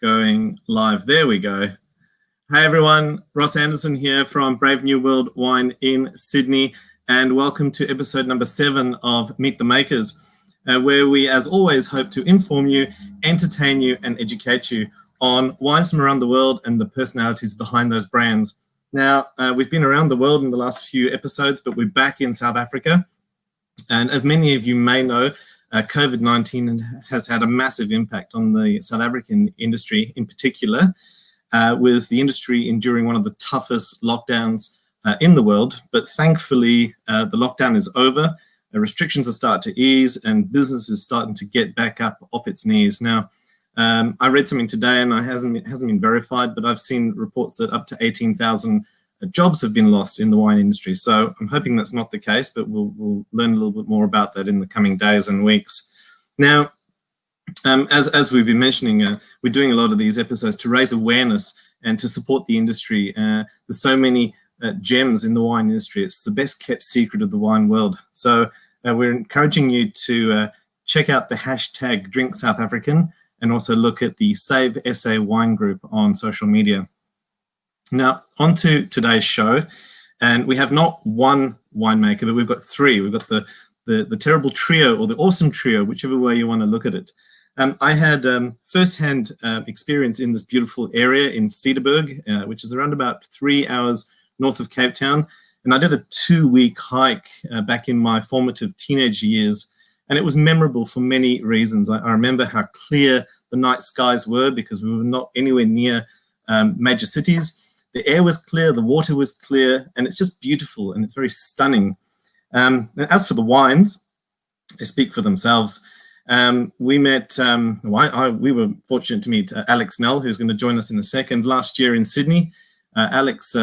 going live. There we go. Hi everyone, Ross Anderson here from Brave New World Wine in Sydney, and welcome to episode number 7 of Meet the Makers, where we, as always, hope to inform you, entertain you, and educate you on wines from around the world and the personalities behind those brands. Now, we've been around the world in the last few episodes, but we're back in South Africa. And as many of you may know, COVID-19 has had a massive impact on the South African industry in particular, with the industry enduring one of the toughest lockdowns in the world. But thankfully, the lockdown is over, the restrictions are starting to ease, and business is starting to get back up off its knees. Now, I read something today, and it hasn't been verified, but I've seen reports that up to 18,000 jobs have been lost in the wine industry. So I'm hoping that's not the case, but we'll learn a little bit more about that in the coming days and weeks. Now, as we've been mentioning, we're doing a lot of these episodes to raise awareness and to support the industry. There's so many gems in the wine industry. It's the best kept secret of the wine world. So we're encouraging you to check out the hashtag Drink South African and also look at the Save SA Wine Group on social media. Now, on to today's show, and we have not one winemaker, but we've got 3. We've got the terrible trio, or the awesome trio, whichever way you want to look at it. I had first-hand experience in this beautiful area in Cedarburg, which is around about 3 hours north of Cape Town, and I did a 2-week hike back in my formative teenage years, and it was memorable for many reasons. I remember how clear the night skies were because we were not anywhere near major cities. The air was clear, the water was clear, and it's just beautiful and it's very stunning. And as for the wines, they speak for themselves. We met, we were fortunate to meet Alex Nel, who's going to join us in a second, last year in Sydney. Alex,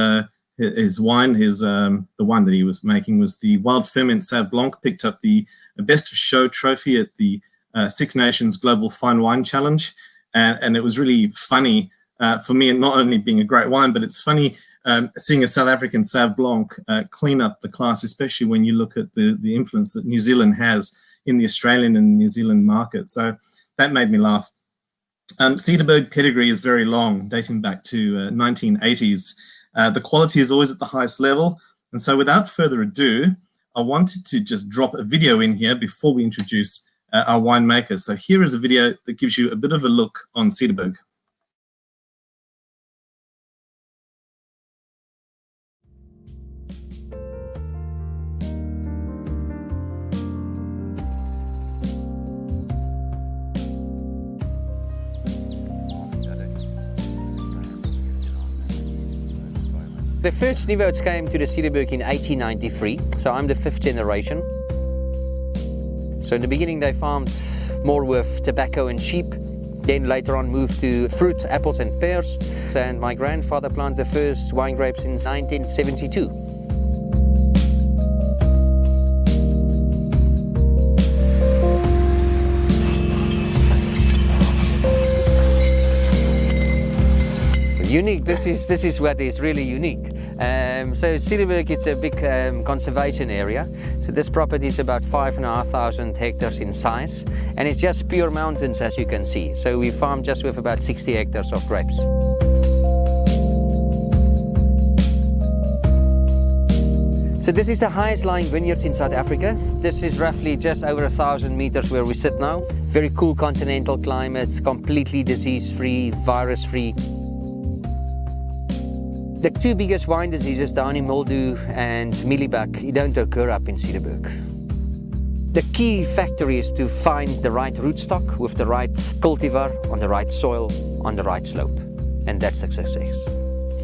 his wine, the wine that he was making was the Wild Ferment Sauv Blanc, picked up the Best of Show trophy at the Six Nations Global Fine Wine Challenge. And it was really funny for me, and not only being a great wine, but it's funny seeing a South African Sauv Blanc clean up the class, especially when you look at the influence that New Zealand has in the Australian and New Zealand market. So that made me laugh. Cederberg pedigree is very long, dating back to 1980s. The quality is always at the highest level. And so without further ado, I wanted to just drop a video in here before we introduce our winemakers. So here is a video that gives you a bit of a look on Cederberg. The first Nieuwoudts came to the Cedarburg in 1893, so I'm the 5th generation. So in the beginning they farmed more with tobacco and sheep, then later on moved to fruit, apples and pears, and my grandfather planted the first wine grapes in 1972. Unique, this is what is really unique. So Cederberg is a big conservation area. So this property is about 5,500 hectares in size, and it's just pure mountains, as you can see. So we farm just with about 60 hectares of grapes. So this is the highest lying vineyards in South Africa. This is roughly just over 1,000 meters where we sit now. Very cool continental climate, completely disease-free, virus-free. The 2 biggest wine diseases, downy mildew and mealybug, don't occur up in Cederberg. The key factor is to find the right rootstock with the right cultivar on the right soil on the right slope, and that's the success.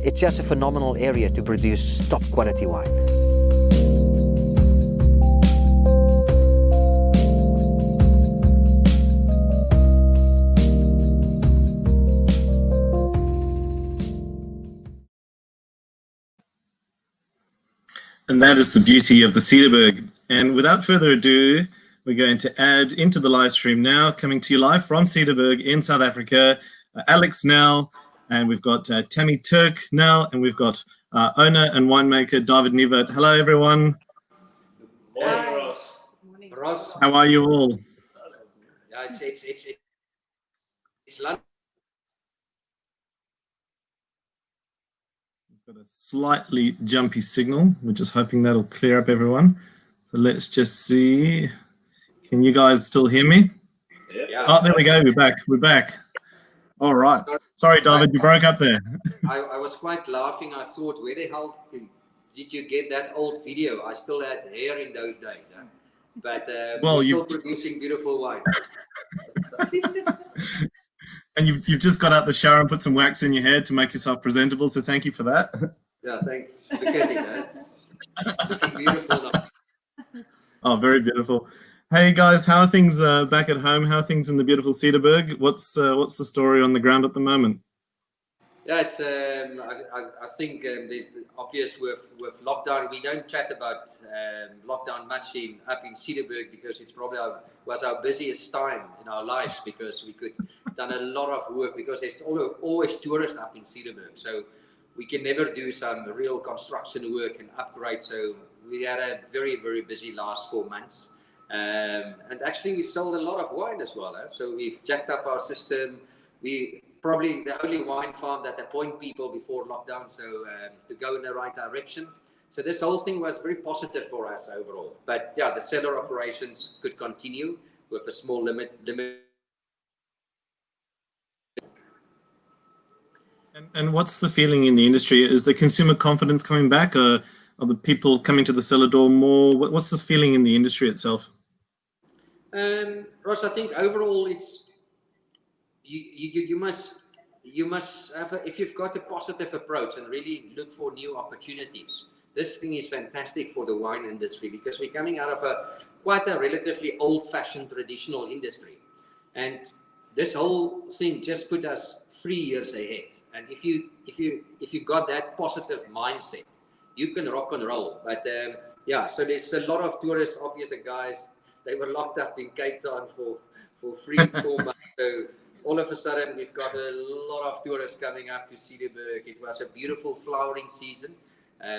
It's just a phenomenal area to produce top quality wine. And that is the beauty of the Cederberg. And without further ado, we're going to add into the live stream now, coming to you live from Cederberg in South Africa, Alex Nel, and we've got Tammy Turck-Nel, and we've got owner and winemaker David Nieuwoudt. Hello, everyone. Morning, Ross. Morning, Ross. How are you all? Yeah, it's London. Got a slightly jumpy signal. We're just hoping that'll clear up everyone. So let's just see. Can you guys still hear me? Yeah. Oh, there we go. We're back. All right. Sorry, David, you broke up there. I was quite laughing. I thought, where the hell did you get that old video? I still had hair in those days. Huh? But well, you're still producing beautiful wine. And you've just got out the shower and put some wax in your hair to make yourself presentable, so thank you for that. Yeah, thanks. It's looking beautiful now. Oh, very beautiful. Hey guys, how are things back at home? How are things in the beautiful Cedarburg? What's the story on the ground at the moment? Yeah, it's I think there's the obvious with lockdown. We don't chat about lockdown much up in Cedarburg because it's probably was our busiest time in our lives because we could done a lot of work because there's always tourists up in Cedarburg. So we can never do some real construction work and upgrade. So we had a very, very busy last 4 months. And actually we sold a lot of wine as well. So we've jacked up our system. We probably the only wine farm that appoint people before lockdown, so to go in the right direction. So this whole thing was very positive for us overall. But yeah, the cellar operations could continue with a small limit. And what's the feeling in the industry? Is the consumer confidence coming back? Or are the people coming to the cellar door more? What's the feeling in the industry itself? Ross, I think overall it's you must have if you've got a positive approach and really look for new opportunities. This thing is fantastic for the wine industry because we're coming out of quite a relatively old-fashioned traditional industry, and this whole thing just put us 3 years ahead. And if you got that positive mindset, you can rock and roll. But yeah, so there's a lot of tourists. Obviously, guys, they were locked up in Cape Town for 3-4 months. So all of a sudden, we've got a lot of tourists coming up to Cedarburg. It was a beautiful flowering season.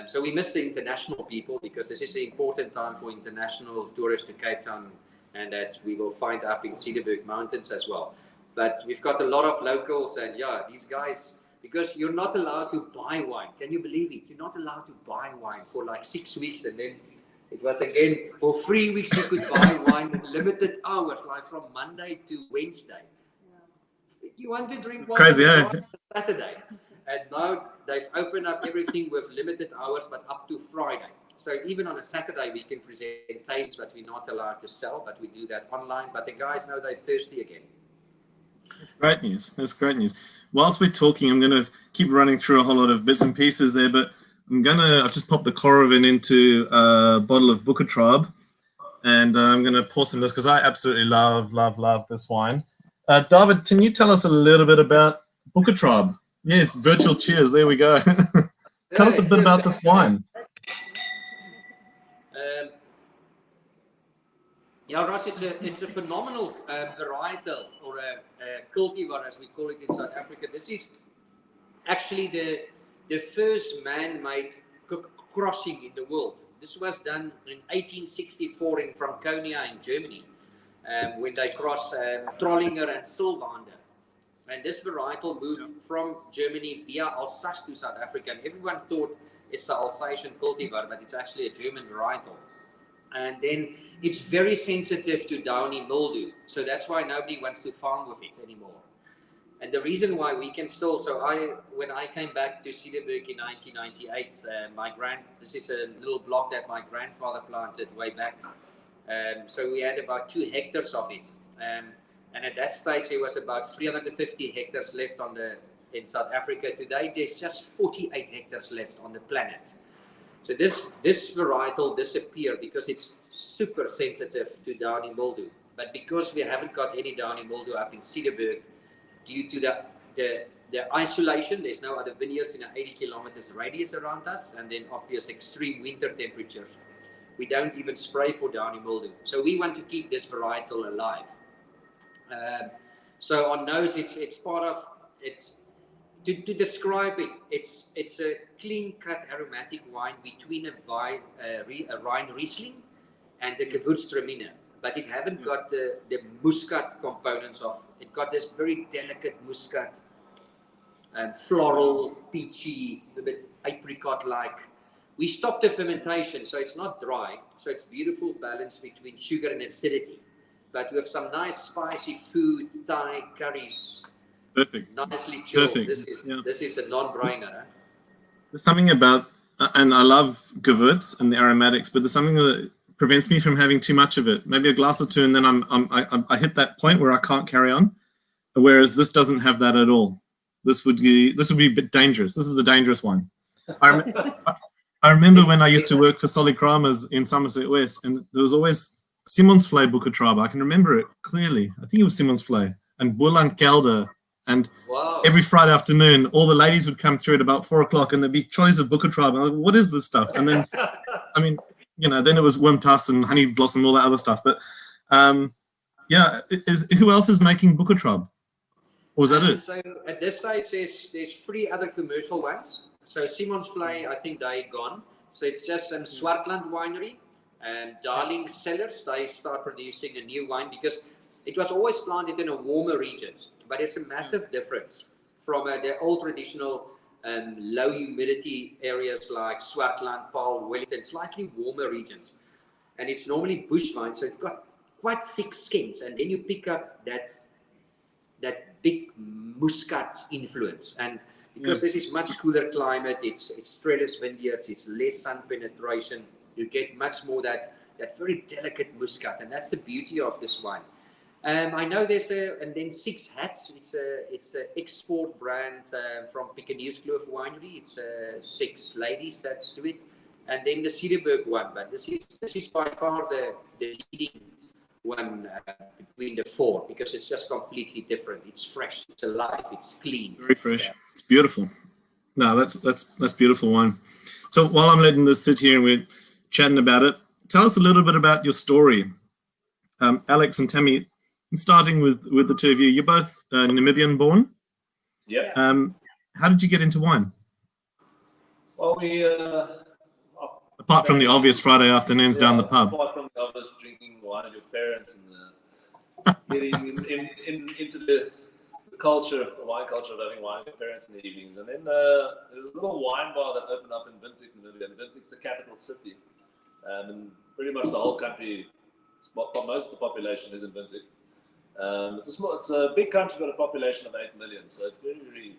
So we miss the international people because this is an important time for international tourists to Cape Town, and that we will find up in Cedarburg Mountains as well. But we've got a lot of locals, and yeah, these guys, because you're not allowed to buy wine. Can you believe it? You're not allowed to buy wine for like 6 weeks, and then it was again for 3 weeks you could buy wine in limited hours, like from Monday to Wednesday. Yeah. You want to drink wine crazy, on Saturday, and now they've opened up everything with limited hours, but up to Friday. So even on a Saturday we can present tastes, but we're not allowed to sell, but we do that online. But the guys know they're thirsty again. That's great news. That's great news. Whilst we're talking, I'm going to keep running through a whole lot of bits and pieces there, but I've just popped the Korovin into a bottle of Bukettraube, and I'm going to pour some of this because I absolutely love this wine. David, can you tell us a little bit about Bukettraube? Yes, virtual cheers. There we go. Tell us a bit about this wine. Yeah, Ross, it's a phenomenal varietal or a cultivar, as we call it in South Africa. This is actually the first man-made crossing in the world. This was done in 1864 in Franconia in Germany, when they crossed Trollinger and Sylvander. And this varietal moved from Germany via Alsace to South Africa. And everyone thought it's an Alsatian cultivar, but it's actually a German varietal. And then it's very sensitive to downy mildew. So that's why nobody wants to farm with it anymore. And the reason why we can still, when I came back to Cedarburg in 1998, this is a little block that my grandfather planted way back. So we had about 2 hectares of it. And at that stage, there was about 350 hectares left in South Africa. Today, there's just 48 hectares left on the planet. So this varietal disappeared because it's super sensitive to downy mildew. But because we haven't got any downy mildew up in Cedarburg, due to the isolation, there's no other vineyards in an 80 kilometers radius around us, and then obvious extreme winter temperatures, we don't even spray for downy mildew. So we want to keep this varietal alive. So on nose, it's part of to describe it. It's a clean-cut aromatic wine between a Rhine Riesling and a Gewürztraminer, but it haven't got the muscat components of it. Got this very delicate muscat floral, peachy, a bit apricot-like. We stopped the fermentation, so it's not dry. So it's beautiful balance between sugar and acidity. But with some nice spicy food, Thai curries. Perfect. Nicely chilled. Perfect. This is a non-brainer. Huh? There's something about, and I love Gewürz and the aromatics, but there's something that prevents me from having too much of it. Maybe a glass or two, and then I hit that point where I can't carry on. Whereas this doesn't have that at all. This would be a bit dangerous. This is a dangerous one. I remember when I used to work for Solly Kramers in Somerset West, and there was always Simons Vlei Bukettraube. I can remember it clearly. I think it was Simons Vlei and Boland Kelder. And wow. Every Friday afternoon, all the ladies would come through at about 4 o'clock, and there'd be trolleys of Bukettraube. And I was like, what is this stuff? And then, I mean, then it was Wormtass and Honey Blossom, all that other stuff. But who else is making Bukettraube? Or was that it? So at this stage, there's 3 other commercial ones. So Simons Vlei, I think they gone. So it's just Swartland Winery and Darling Cellars. They start producing a new wine because it was always planted in a warmer regions. But it's a massive difference from the old traditional low humidity areas like Swartland, Paarl, Wellington, slightly warmer regions. And it's normally bush vine, so it's got quite thick skins. And then you pick up that big muscat influence. And because this is much cooler climate, it's trellis vineyards, it's less sun penetration, you get much more that very delicate muscat, and that's the beauty of this wine. I know there's and then Six Hats. It's a export brand from Pickeneerskloof Winery. It's 6 ladies that do it, and then the Cedarburg one. But this is by far the leading one between the 4 because it's just completely different. It's fresh, it's alive, it's clean. Very fresh. It's beautiful. No, that's beautiful wine. So while I'm letting this sit here and we're chatting about it, tell us a little bit about your story, Alex and Tammy. Starting with the two of you, you're both Namibian born. Yeah. How did you get into wine? Well, we apart from the obvious Friday afternoons down the pub. Apart from the obvious drinking wine with your parents and getting into the culture, the wine culture of having wine with your parents in the evenings. And then there's a little wine bar that opened up in Windhoek, Namibia. And Windhoek's the capital city, and pretty much the whole country, most of the population is in Windhoek. It's a big country, got a population of 8 million, so it's very, very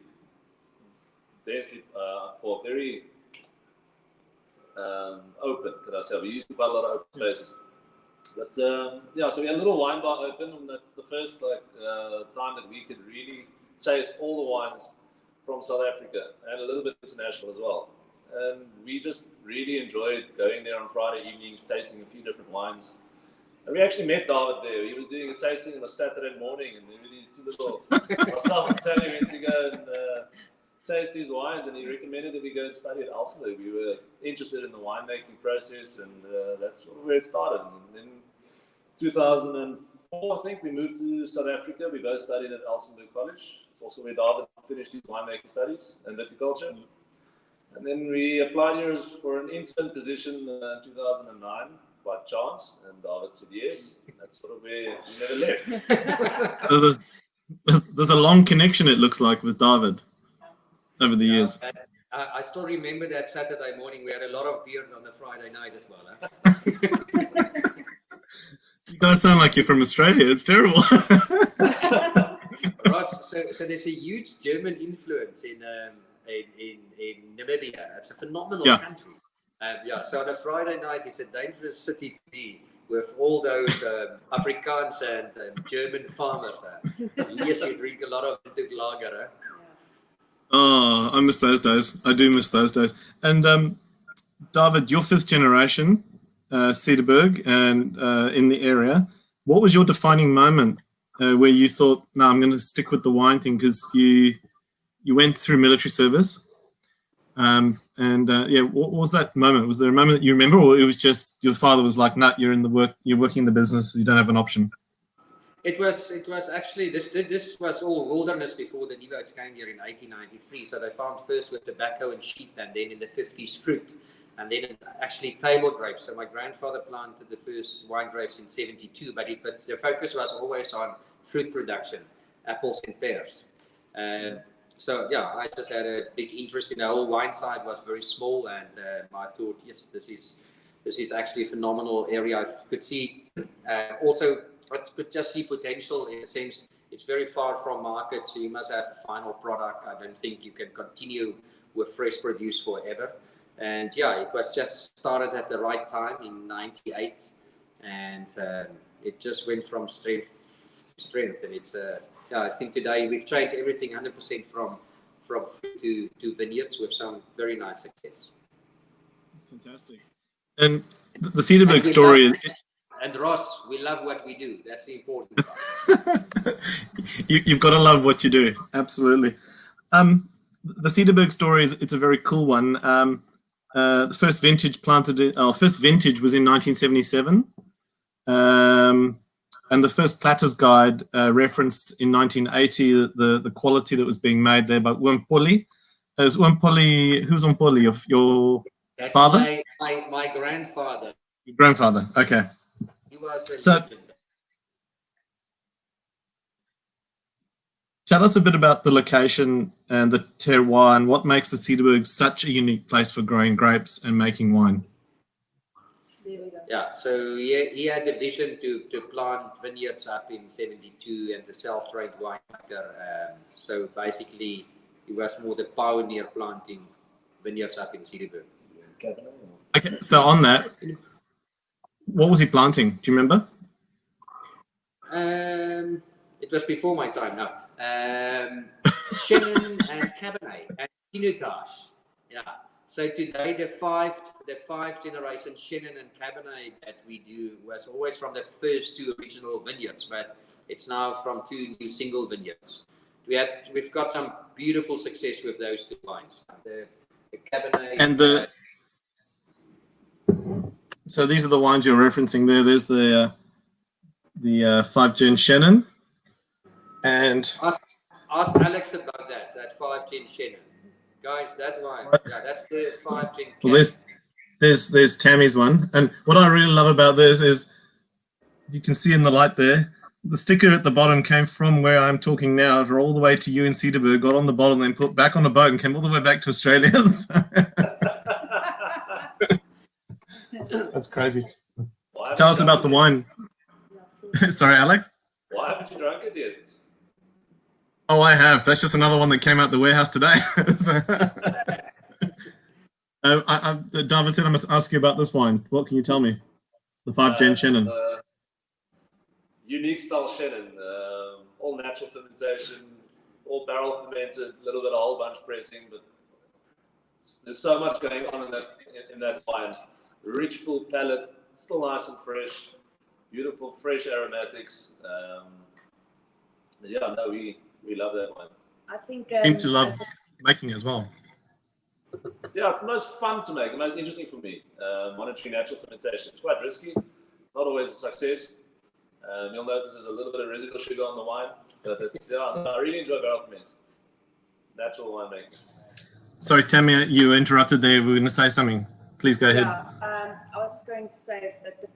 densely poor, very open, could I say. We used to quite a lot of open spaces. But so we had a little wine bar open, and that's the first time that we could really taste all the wines from South Africa and a little bit international as well. And we just really enjoyed going there on Friday evenings, tasting a few different wines. And we actually met David there. He was doing a tasting on a Saturday morning, and there were these 2 little, myself and Tammy went to go and taste these wines, and he recommended that we go and study at Elsenburg. We were interested in the winemaking process, and that's where it started. And in 2004, I think, we moved to South Africa. We both studied at Elsenburg College. It's also where David finished his winemaking studies and viticulture. And then we applied here for an intern position in 2009. By chance, and David said yes. That's sort of where we never left. There's a long connection, it looks like, with David over the years. I still remember that Saturday morning. We had a lot of beer on the Friday night as well. Huh? You guys sound like you're from Australia. It's terrible. Ross, so there's a huge German influence in Namibia. It's a phenomenal country. So on a Friday night, it's a dangerous city to be with all those Afrikaans and German farmers. Yes, you drink a lot of lager. Oh, I miss those days. I do miss those days. And David, you're 5th generation, Cederberg, and in the area. What was your defining moment where you thought, no, I'm going to stick with the wine thing? Because you went through military service. What was that moment? Was there a moment that you remember, or it was just your father was like, "Nah, you're working in the business, you don't have an option"? It was actually this was all wilderness before the Nieuwoudts came here in 1893. So they found first with tobacco and sheep, and then in the 50s fruit, and then actually table grapes. So my grandfather planted the first wine grapes in 72, but the focus was always on fruit production, apples and pears. so yeah, I just had a big interest in the whole wine side. Was very small, and I thought, yes, this is actually a phenomenal area. I could see also, I could just see potential in the sense it's very far from market, so you must have a final product. I don't think you can continue with fresh produce forever. And yeah, it was just started at the right time in '98, and it just went from strength to strength. And it's yeah, I think today we've changed everything 100% from fruit to vineyards with some very nice success. That's fantastic. And the Cederberg story is. And Ross, we love what we do. That's the important part. You've got to love what you do. Absolutely. The Cederberg story it's a very cool one. The first vintage first vintage was in 1977. And the first Platter's Guide referenced in 1980 the quality that was being made there by Umpoli. Who's Umpoli? Of your That's father? My grandfather. Your grandfather. Okay. He was a So, legend. Tell us a bit about the location and the terroir and what makes the Cederberg such a unique place for growing grapes and making wine. Yeah, so he had the vision to plant vineyards up in '72 and the self-trained winemaker. So basically, he was more the pioneer planting vineyards up in Cedarburg. Okay, so on that, what was he planting? Do you remember? It was before my time now. Chenin and Cabernet and Pinotage. Yeah. So today the five generation Chenin and Cabernet that we do was always from the first two original vineyards, but it's now from two new single vineyards. We've got some beautiful success with those two wines. The Cabernet and so these are the wines you're referencing there. There's the 5-gen Chenin. And ask Alex about that 5-gen Chenin. Guys, that wine, yeah, that's the 5-gen. Well, there's Tammy's one. And what I really love about this is you can see in the light there, the sticker at the bottom came from where I'm talking now, all the way to you in Cedarburg, got on the bottle, then put back on a boat and came all the way back to Australia. That's crazy. Tell us about the wine. Sorry, Alex? Why haven't you drunk it yet? Oh, I have. That's just another one that came out the warehouse today. David said I must ask you about this wine. What can you tell me? The 5-gen Chenin. Unique style Chenin. All natural fermentation, all barrel fermented, a little bit of whole bunch pressing, but there's so much going on in that wine. Rich, full palate, still nice and fresh. Beautiful, fresh aromatics. Yeah, no, we love that one. I think Seem to love making as well. Yeah, it's the most fun to make, the most interesting for me. Monitoring natural fermentation. It's quite risky, not always a success. You'll notice there's a little bit of residual sugar on the wine, but it's, yeah, I really enjoy barrel ferment. Natural winemaking. Sorry, Tammy, you interrupted there. We were going to say something. Please go ahead. Yeah, I was just going to say that the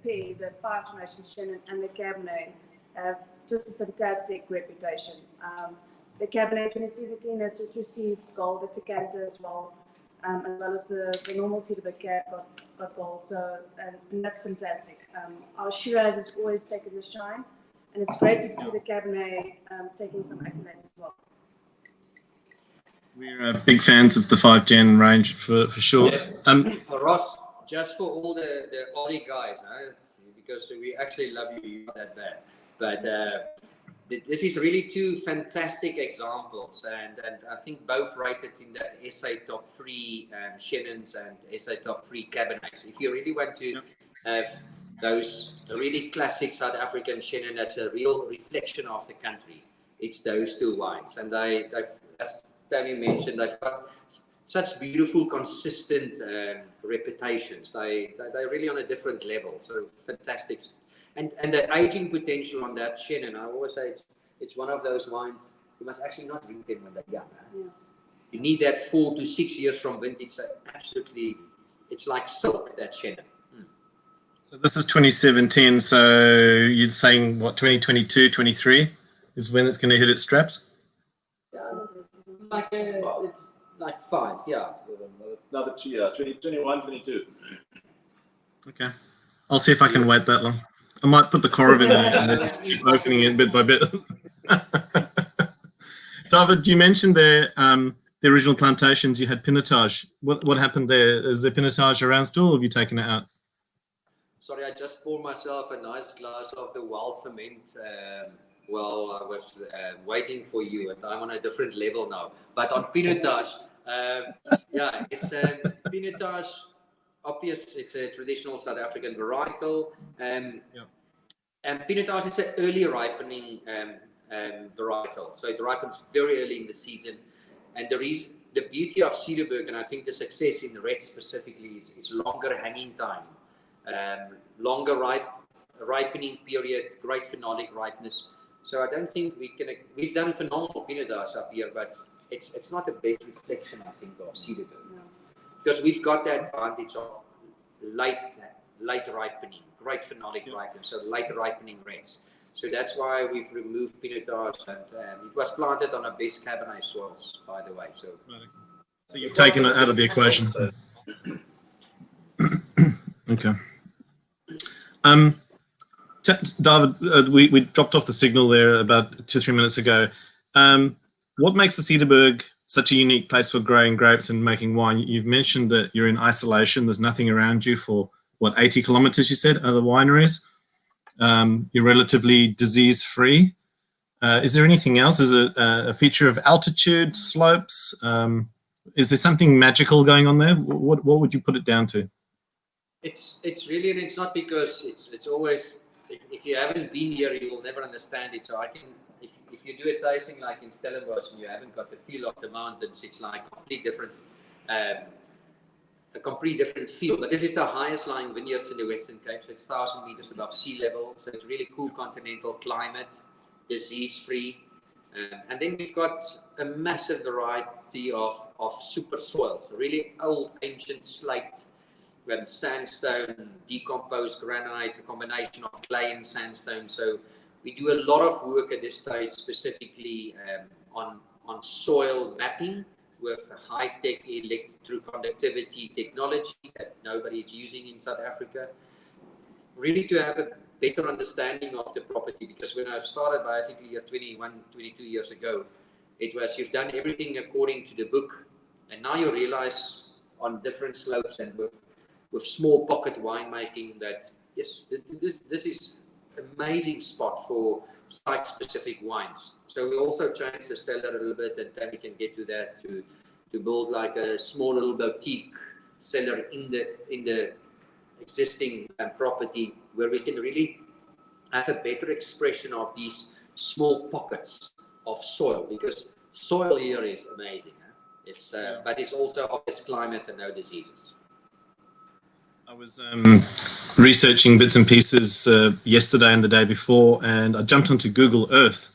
5-generation Chenin and the Cabernet have just a fantastic reputation. The Cabernet 2017 has just received gold at Decanter as well as the normal Cedarburg Cab got gold. So and that's fantastic. Our Shiraz has always taken the shine, and it's great to see the Cabernet taking some accolades as well. We're big fans of the 5-gen range for sure. Yeah. Ross, just for all the Aussie guys, because we actually love you, you're not that bad. But this is really two fantastic examples, and I think both rated in that SA top 3 Chenins and SA top 3 Cabernets. If you really want to have those really classic South African Chenin, that's a real reflection of the country, it's those two wines. And they've, as Tammy mentioned, they've got such beautiful, consistent reputations. They're really on a different level. So fantastic. And the aging potential on that Chenin, I always say it's one of those wines you must actually not drink them when they're young. Yeah. You need that 4 to 6 years from vintage. So absolutely, it's like silk, that Chenin. So this is 2017. So you're saying what, 2022, 23 is when it's going to hit its straps? Yeah, it's like 5, yeah. So another 21, 22. Okay. I'll see if I can wait that long. I might put the Corv in there and then just keep opening it bit by bit. David, you mentioned there the original plantations, you had pinotage. What happened there? Is there pinotage around still, or have you taken it out? Sorry, I just poured myself a nice glass of the wild ferment while I was waiting for you, and I'm on a different level now. But on pinotage, yeah, it's pinotage. Obvious, it's a traditional South African varietal, and pinotage is an early ripening varietal, so it ripens very early in the season. And the beauty of Cedarburg, and I think the success in red specifically, is longer hanging time, longer ripening period, great phenolic ripeness. So I don't think we've done phenomenal pinotage up here, but it's not the best reflection, I think, of Cedarburg. No. Because we've got that advantage of late ripening, great phenolic ripeness, so late ripening reds. So that's why we've removed pinotage, and it was planted on our best Cabernet soils, by the way. So you've taken it out of the equation. Okay. David, we dropped off the signal there about 2-3 minutes ago. What makes the Cedarburg such a unique place for growing grapes and making wine? You've mentioned that you're in isolation. There's nothing around you for, 80 kilometers, you said, other wineries. You're relatively disease-free. Is there anything else? Is it a feature of altitude, slopes? Is there something magical going on there? What would you put it down to? It's really, and it's not because it's always, if you haven't been here, you will never understand it. So I can, if you do a tasting like in Stellenbosch and you haven't got the feel of the mountains, it's like a complete different feel. But this is the highest lying vineyards in the Western Cape, so it's 1,000 meters above sea level. So it's really cool continental climate, disease-free. And then we've got a massive variety of super soils, really old, ancient slate, sandstone, decomposed granite, a combination of clay and sandstone. So we do a lot of work at this stage specifically on soil mapping with high-tech electroconductivity technology that nobody is using in South Africa, really to have a better understanding of the property. Because when I started basically 21, 22 years ago, it was you've done everything according to the book, and now you realize on different slopes and with small pocket winemaking that yes, this is amazing spot for site-specific wines. So we also changed the cellar a little bit, and Tammy can get to that, to build like a small little boutique cellar in the existing property, where we can really have a better expression of these small pockets of soil, because soil here is amazing. It's but it's also obvious climate and no diseases. I was researching bits and pieces yesterday and the day before, and I jumped onto Google Earth.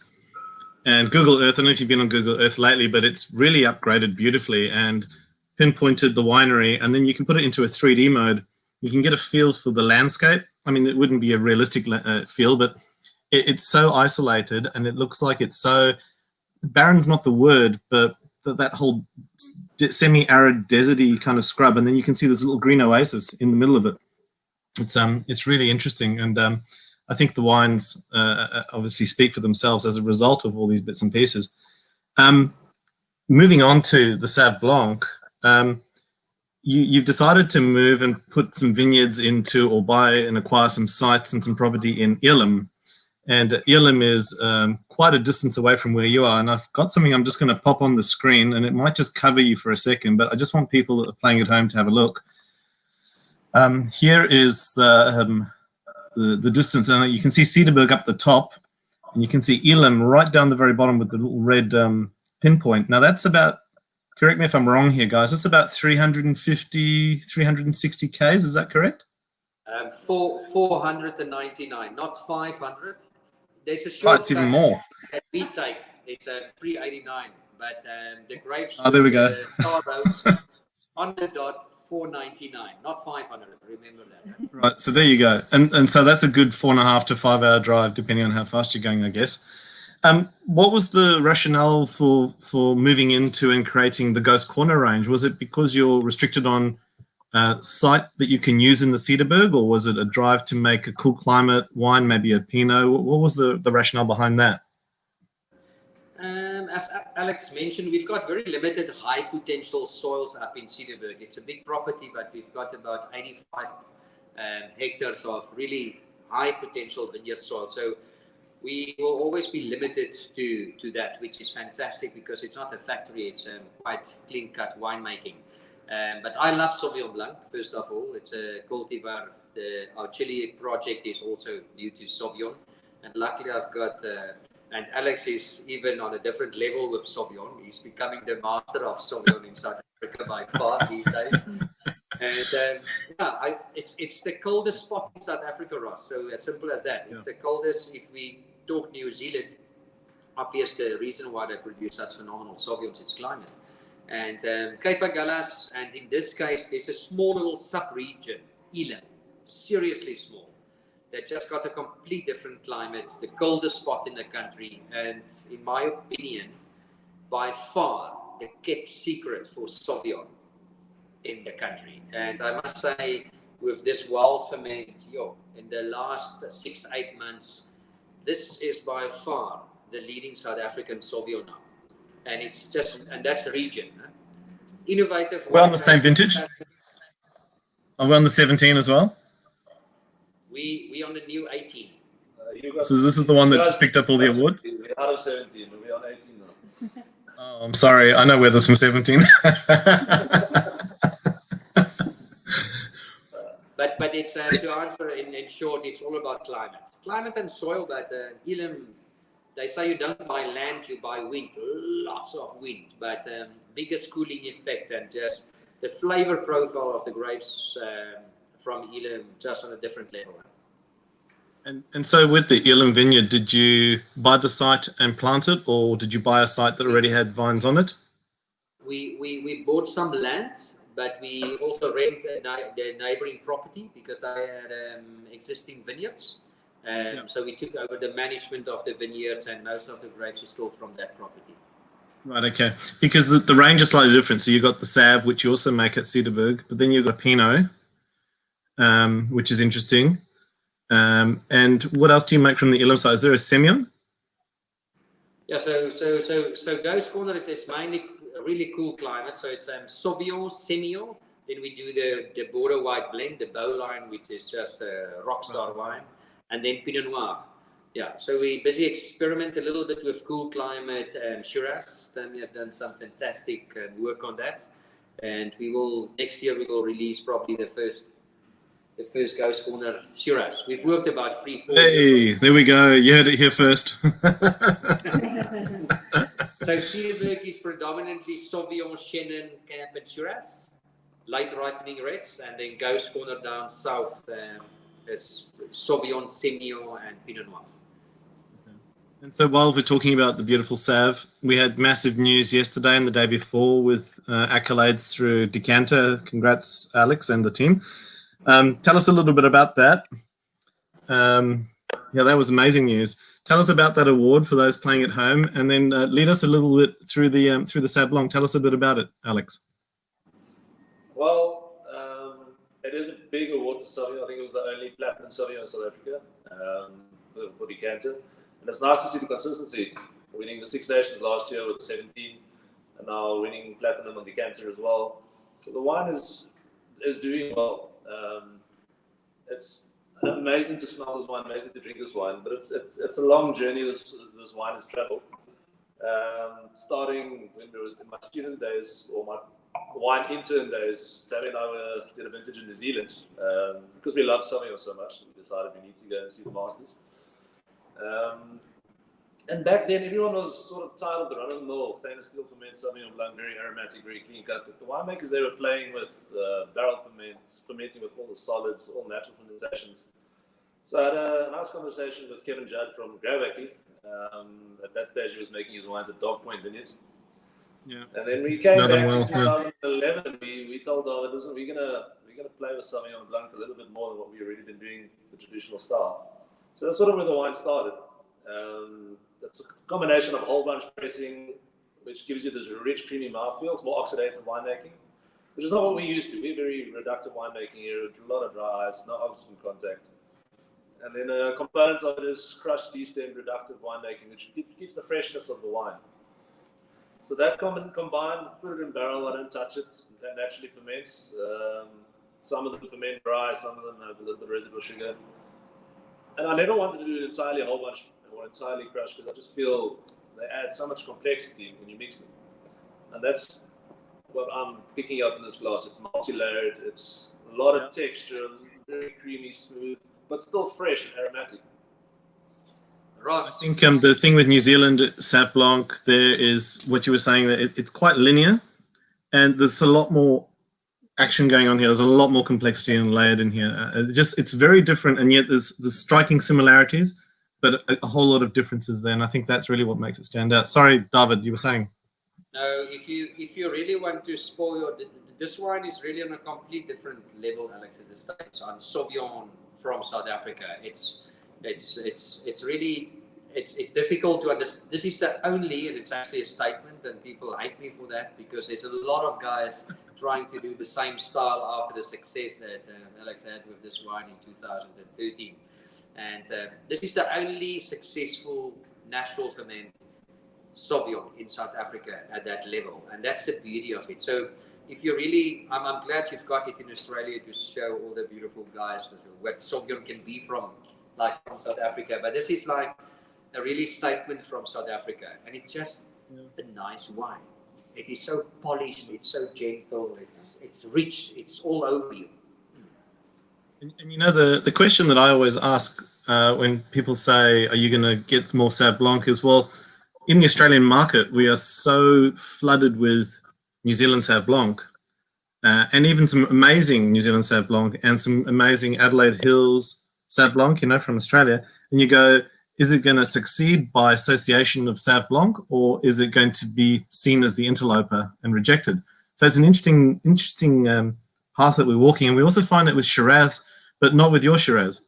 And Google Earth, I don't know if you've been on Google Earth lately, but it's really upgraded beautifully and pinpointed the winery, and then you can put it into a 3D mode. You can get a feel for the landscape. I mean, it wouldn't be a realistic feel, but it's so isolated, and it looks like it's so, barren's not the word, but that whole semi-arid, deserty kind of scrub, and then you can see this little green oasis in the middle of it. It's really interesting, and I think the wines obviously speak for themselves as a result of all these bits and pieces. Moving on to the Sauv Blanc, you've decided to move and put some vineyards into, or buy and acquire some sites and some property in Elim. And Elim is quite a distance away from where you are. And I've got something I'm just going to pop on the screen, and it might just cover you for a second, but I just want people that are playing at home to have a look. Here is the distance, and you can see Cedarburg up the top, and you can see Elim right down the very bottom with the little red pinpoint. Now that's about, correct me if I'm wrong here, guys, it's about 350, 360 Ks, is that correct? 499, not 500. There's a short it's even more. That we take, it's 389, but the grapes, there we go. The tar roads on the dot, 499, not 500. Remember that. Right, so there you go, and so that's a good 4.5 to 5 hour drive, depending on how fast you're going, I guess. What was the rationale for moving into and creating the Ghost Corner range? Was it because you're restricted on site that you can use in the Cedarburg, or was it a drive to make a cool climate wine, maybe a Pinot? What was the rationale behind that? As Alex mentioned, we've got very limited high potential soils up in Cedarburg. It's a big property, but we've got about 85 hectares of really high potential vineyard soil. So we will always be limited to that, which is fantastic because it's not a factory, it's quite clean-cut winemaking. But I love Sauvignon Blanc, first of all. It's a cultivar. Our Chile project is also due to Sauvignon. And luckily I've got, and Alex is even on a different level with Sauvignon. He's becoming the master of Sauvignon in South Africa by far these days. And it's the coldest spot in South Africa, Ross. So as simple as that. It's the coldest. If we talk New Zealand, obviously the reason why they produce such phenomenal Sauvignons is climate. And Cape Agulhas, and in this case, there's a small little sub-region, Elam, seriously small, that just got a complete different climate, the coldest spot in the country, and in my opinion, by far the kept secret for Sauvignon in the country. And I must say, with this wild ferment, in the last 6-8 months, this is by far the leading South African Sauvignon now. And it's just, and that's the region. Innovative. We're on the same vintage? Are we on the 17 as well? We on the new 18. So this is the one that just picked up all the awards? We're out of 17, we're on 18 now. Oh, I'm sorry. I know where there's some 17. But it's, to answer in short, it's all about climate. Climate and soil, but Elam, they say you don't buy land, you buy wind, lots of wind, but biggest cooling effect and just the flavor profile of the grapes from Elam just on a different level. And so with the Elam vineyard, did you buy the site and plant it, or did you buy a site that already had vines on it? We bought some land, but we also rented the neighboring property because they had existing vineyards. So we took over the management of the vineyards, and most of the grapes are still from that property. Right, okay. Because the range is slightly different. So you've got the Sauv, which you also make at Cedarburg, but then you've got Pinot, which is interesting. And what else do you make from the Elam side? Is there a Semillon? Yeah, so Ghost Corner is mainly a really cool climate. So it's Sauvignon, Semillon. Then we do the border white blend, the Bowline, which is just a rockstar wine. And then Pinot Noir. Yeah, so we busy experiment a little bit with cool climate Shiraz. Tammy have done some fantastic work on that. And next year we will release probably the first Ghost Corner Shiraz. We've worked about 3-4 years. There we go. You heard it here first. So Cedarburg is predominantly Sauvignon, Chenin, Camp, and Shiraz. Light ripening reds, and then Ghost Corner down south is Sauvignon, Semillon, and Pinot Noir. Okay. And so while we're talking about the beautiful Sauv, we had massive news yesterday and the day before with accolades through Decanter. Congrats, Alex and the team. Tell us a little bit about that. Yeah, that was amazing news. Tell us about that award for those playing at home, and then lead us a little bit through the Sauv Blanc. Tell us a bit about it, Alex. Well, it is a big award for Sauvignon. I think it was the only platinum Sauvignon in South Africa for Decanter. And it's nice to see the consistency. Winning the Six Nations last year with 17, and now winning platinum on Decanter as well. So the wine is doing well. It's amazing to smell this wine, amazing to drink this wine, but it's a long journey this wine has traveled. Starting when we were in my student days, or my wine intern days, Tammy and I did a vintage in New Zealand. Because we love Sauvignon so much, we decided we need to go and see the masters. And back then, everyone was sort of tired of the run-of-the-mill stainless steel ferment Sauvignon Blanc, very aromatic, very clean cut. But the winemakers, they were playing with barrel fermenting with all the solids, all natural fermentations. So I had a nice conversation with Kevin Judd from Grape. At that stage, he was making his wines at Dog Point Vineyards. Yeah. And then we came back in 2011, and we told our listen, we're gonna play with Sauvignon Blanc a little bit more than what we've already been doing, the traditional style. So that's sort of where the wine started. It's a combination of whole bunch pressing, which gives you this rich, creamy mouthfeel. It's more oxidative winemaking, which is not what we used to. We're very reductive winemaking here, a lot of dry ice, no oxygen contact. And then a component of it is crushed, destemmed, reductive winemaking, which keeps the freshness of the wine. So that combined, put it in barrel, I don't touch it, that naturally ferments. Some of them ferment dry, some of them have a little bit of residual sugar. And I never wanted to do it entirely whole bunch or entirely crushed because I just feel they add so much complexity when you mix them. And that's what I'm picking up in this glass. It's multi-layered, it's a lot of texture, very creamy, smooth, but still fresh and aromatic. Ross. I think the thing with New Zealand Sauv Blanc there is what you were saying, that it's quite linear and there's a lot more action going on here. There's a lot more complexity and layered in here. It's very different, and yet there's striking similarities, but a whole lot of differences there. And I think that's really what makes it stand out. Sorry, David, you were saying. No, if you really want to spoil this wine is really on a complete different level, Alex, at the States. On Sauvignon from South Africa, it's really difficult to understand. This is the only, and it's actually a statement, and people hate me for that because there's a lot of guys trying to do the same style after the success that Alex had with this wine in 2013. And this is the only successful natural ferment Sauvignon in South Africa at that level, and that's the beauty of it. So if you really, I'm glad you've got it in Australia to show all the beautiful guys what Sauvignon can be from South Africa. But this is like a really statement from South Africa, and it's just a nice wine. It is so polished, it's so gentle, it's rich, it's all over you. And you know, the question that I always ask when people say, are you going to get more Sauv Blanc, is, well, in the Australian market, we are so flooded with New Zealand Sauv Blanc, and even some amazing New Zealand Sauv Blanc and some amazing Adelaide Hills Sauv Blanc, you know, from Australia. And you go, is it going to succeed by association of Sauv Blanc, or is it going to be seen as the interloper and rejected? So it's an interesting path that we're walking. And we also find it with Shiraz, but not with your Shiraz.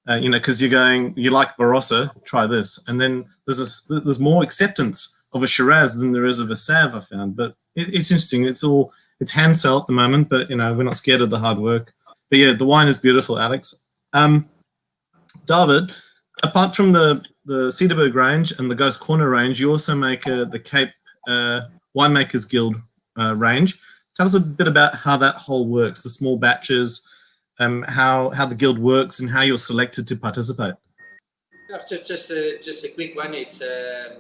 You know, because you're going, you like Barossa, try this. And then there's more acceptance of a Shiraz than there is of a Sauv, I found. But it's interesting. It's hand sell at the moment, but, you know, we're not scared of the hard work. But yeah, the wine is beautiful, Alex. David, apart from the Cedarburg range and the Ghost Corner range, you also make the Cape Winemakers Guild range. Tell us a bit about how that whole works, the small batches, how the guild works, and how you're selected to participate. Yeah, just a quick one. It's a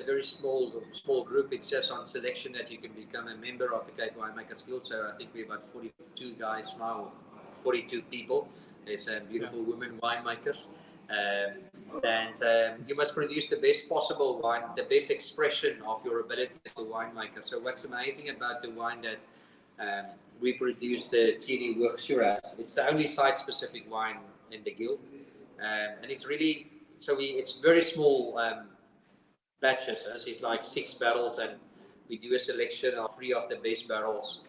very small group. It's just on selection that you can become a member of the Cape Winemakers Guild. So I think we're about 42 guys now, 42 people. There's beautiful women winemakers, and you must produce the best possible wine, the best expression of your ability as a winemaker. So what's amazing about the wine that we produce, the Thierry Wurg Shiraz, it's the only site-specific wine in the guild, and it's really it's very small batches. It's like 6 barrels, and we do a selection of 3 of the best barrels,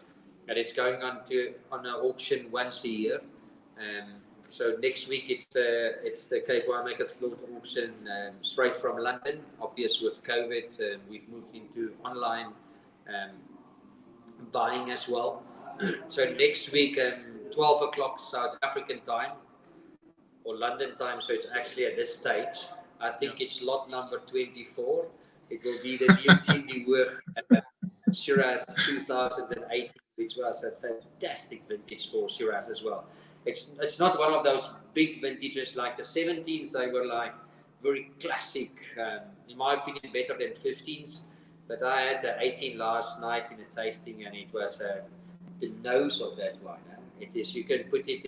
and it's going on an auction once a year. So next week it's the Cape Winemakers Guild auction straight from London. Obviously with COVID, we've moved into online buying as well. So next week, 12 o'clock South African time or London time. So it's actually at this stage, I think it's lot number 24. It will be the new Thierry Wurg Shiraz 2018, which was a fantastic vintage for Shiraz as well. It's not one of those big vintages like the 17s. They were like very classic, in my opinion, better than 15s. But I had an 18 last night in a tasting, and it was the nose of that wine. It is, you can put it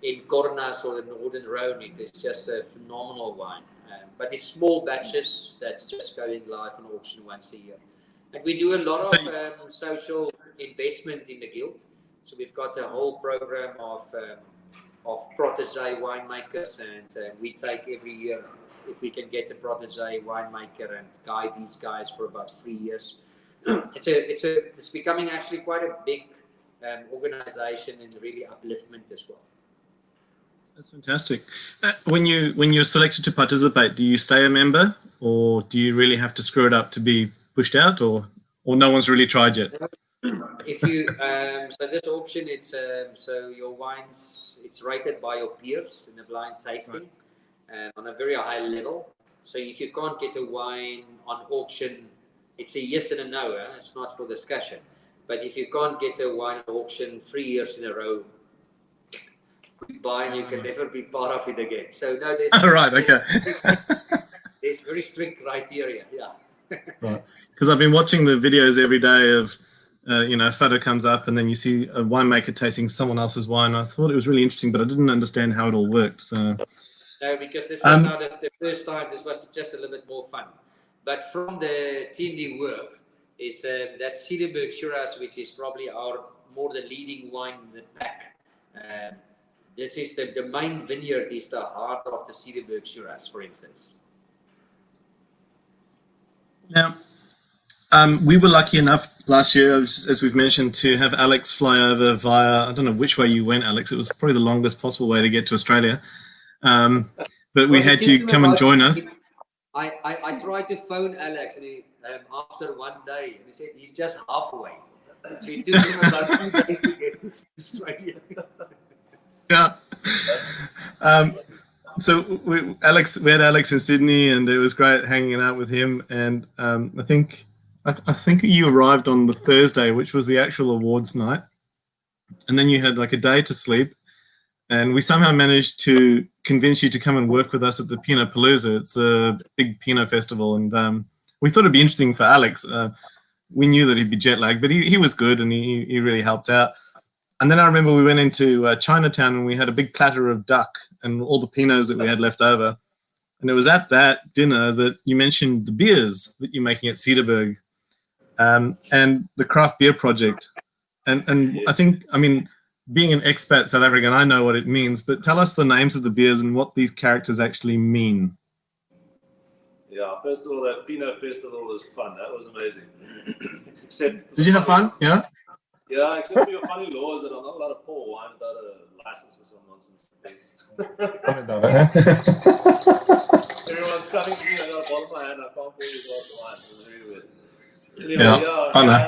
in Cornas or the Northern Rhone. It is just a phenomenal wine. But it's small batches that's just going live on auction once a year. And we do a lot of social investment in the guild. So we've got a whole program of protege winemakers, and we take every year, if we can get a protege winemaker, and guide these guys for about 3 years. It's becoming actually quite a big organization and really upliftment as well. That's fantastic. When you're selected to participate, do you stay a member, or do you really have to screw it up to be pushed out, or no one's really tried yet? If you so this auction, it's so your wines, it's rated by your peers in a blind tasting, on a very high level. So if you can't get a wine on auction, it's a yes and a no. It's not for discussion. But if you can't get a wine on auction 3 years in a row, goodbye, and you can never be part of it again. So no, there's right, okay. there's very strict criteria. Yeah. Right, because I've been watching the videos every day of. A photo comes up and then you see a winemaker tasting someone else's wine. I thought it was really interesting, but I didn't understand how it all worked. So no, because this was not the first time. This was just a little bit more fun. But from the team we work is that Cedarburg Shiraz, which is probably more the leading wine in the pack. This is the main vineyard is the heart of the Cederberg Shiraz, for instance. Now, we were lucky enough last year, as we've mentioned, to have Alex fly over via, I don't know which way you went, Alex. It was probably the longest possible way to get to Australia. But we had you come and join us. I tried to phone Alex and he, after one day, and he said he's just halfway. So it took him about 2 days to get to Australia. Yeah. So we had Alex in Sydney, and it was great hanging out with him. And I think you arrived on the Thursday, which was the actual awards night, and then you had like a day to sleep. And we somehow managed to convince you to come and work with us at the Pinot Palooza. It's a big Pinot festival, and we thought it'd be interesting for Alex. We knew that he'd be jet lagged, but he was good, and he really helped out. And then I remember we went into Chinatown, and we had a big platter of duck and all the Pinots that we had left over. And it was at that dinner that you mentioned the beers that you're making at Cedarburg, and the craft beer project. And I mean, being an expat South African, I know what it means, but tell us the names of the beers and what these characters actually mean. Yeah, first of all, that Pinot Festival was fun. That was amazing. Did you have fun? Yeah? Yeah, except for your funny laws that I'm not allowed to pour wine without a license or some nonsense. Everyone's coming to me, I got a bottle of my hand, I can't pour you a glass of wine. It was really weird. Anyway, I know.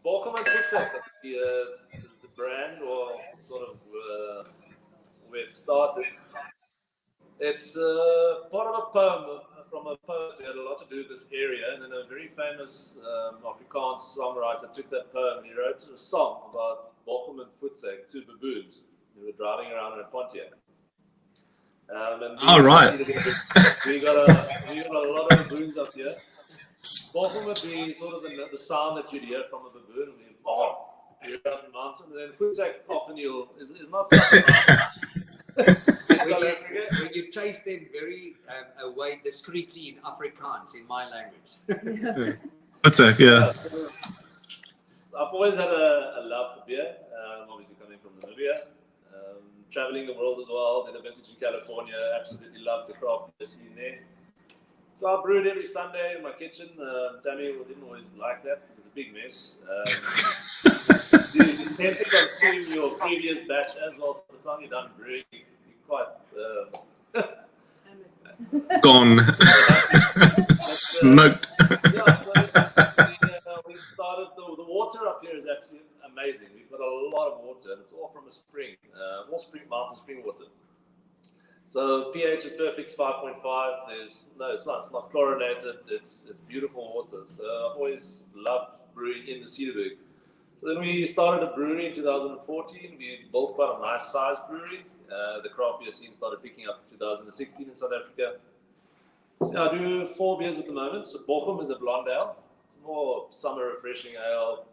Boggom and Voertsek is the brand, or sort of where it started. It's part of a poem from a poet who had a lot to do with this area, and then a very famous Afrikaans songwriter took that poem and he wrote a song about Boggom and Voertsek, two baboons who were driving around in a Pontiac. Right. We got a lot of baboons up here. Boggom would be sort of the sound that you'd hear from a baboon. I mean, boom, you're up the mountain. And then Voertsek often is not such when you chase them very away discreetly in Afrikaans, in my language. Voertsek, yeah. So I've always had a love for beer, obviously coming from Namibia. Traveling the world as well, did a vintage in California, absolutely loved the craft beer scene there. So I brewed every Sunday in my kitchen. Tammy didn't always like that. It was a big mess. You tend to consume your previous batch as well. So by the time you're done brewing, you're quite gone. Smoked. Yeah, so we started, the water up here is absolutely amazing. We've got a lot of water, and it's all from a spring, all mountain spring water. So pH is perfect, 5.5. It's not chlorinated. It's beautiful water. So I've always loved brewing in the Cedarburg. So then we started a brewery in 2014. We built quite a nice size brewery. The craft beer scene started picking up in 2016 in South Africa. So I do 4 beers at the moment. So Boggom is a blonde ale. It's more summer refreshing ale.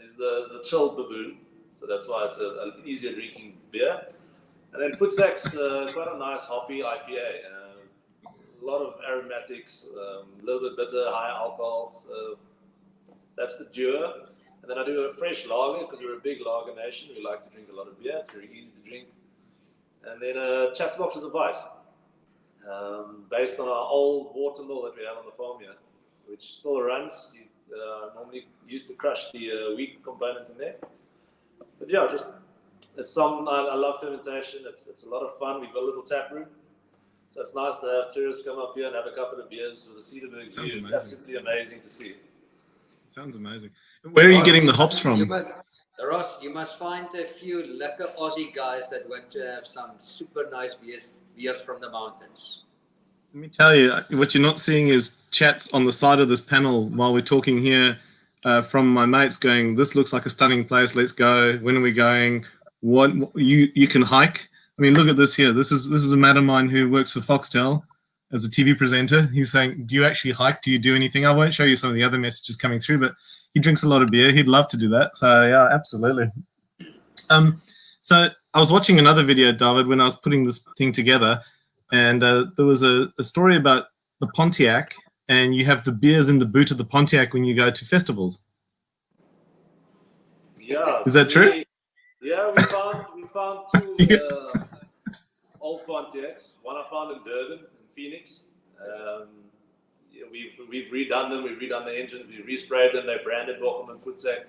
Is the chilled baboon. So that's why it's an easier drinking beer. And then Voertsek's quite a nice hoppy IPA. A lot of aromatics, a little bit bitter, high alcohol. So that's the duo. And then I do a fresh lager because we're a big lager nation. We like to drink a lot of beer. It's very easy to drink. And then Chatterboxes of Vice, based on our old water mill that we have on the farm here, which still runs. You normally used to crush the wheat component in there. But yeah, just I love fermentation. It's a lot of fun. We've got a little tap room, so it's nice to have tourists come up here and have a couple of beers with a Cedarburg view. It's absolutely amazing to see. Sounds amazing. Where are you getting the hops from? Ross, you must find a few lekker Aussie guys that want to have some super nice beers from the mountains. Let me tell you, what you're not seeing is chats on the side of this panel while we're talking here from my mates going, this looks like a stunning place, let's go. When are we going? What you can hike. I mean, look at this here. This is a mate of mine who works for Foxtel as a TV presenter. He's saying, do you actually hike? Do you do anything? I won't show you some of the other messages coming through, but he drinks a lot of beer. He'd love to do that. So yeah, absolutely. So I was watching another video, David, when I was putting this thing together, and there was a story about the Pontiac, and you have the beers in the boot of the Pontiac when you go to festivals. Yeah. Is that true? Yeah, we found two old Pontiacs. One I found in Durban, in Phoenix. Yeah, we've redone them. We've redone the engines. We've resprayed them. They're branded Boggom and Voertsek.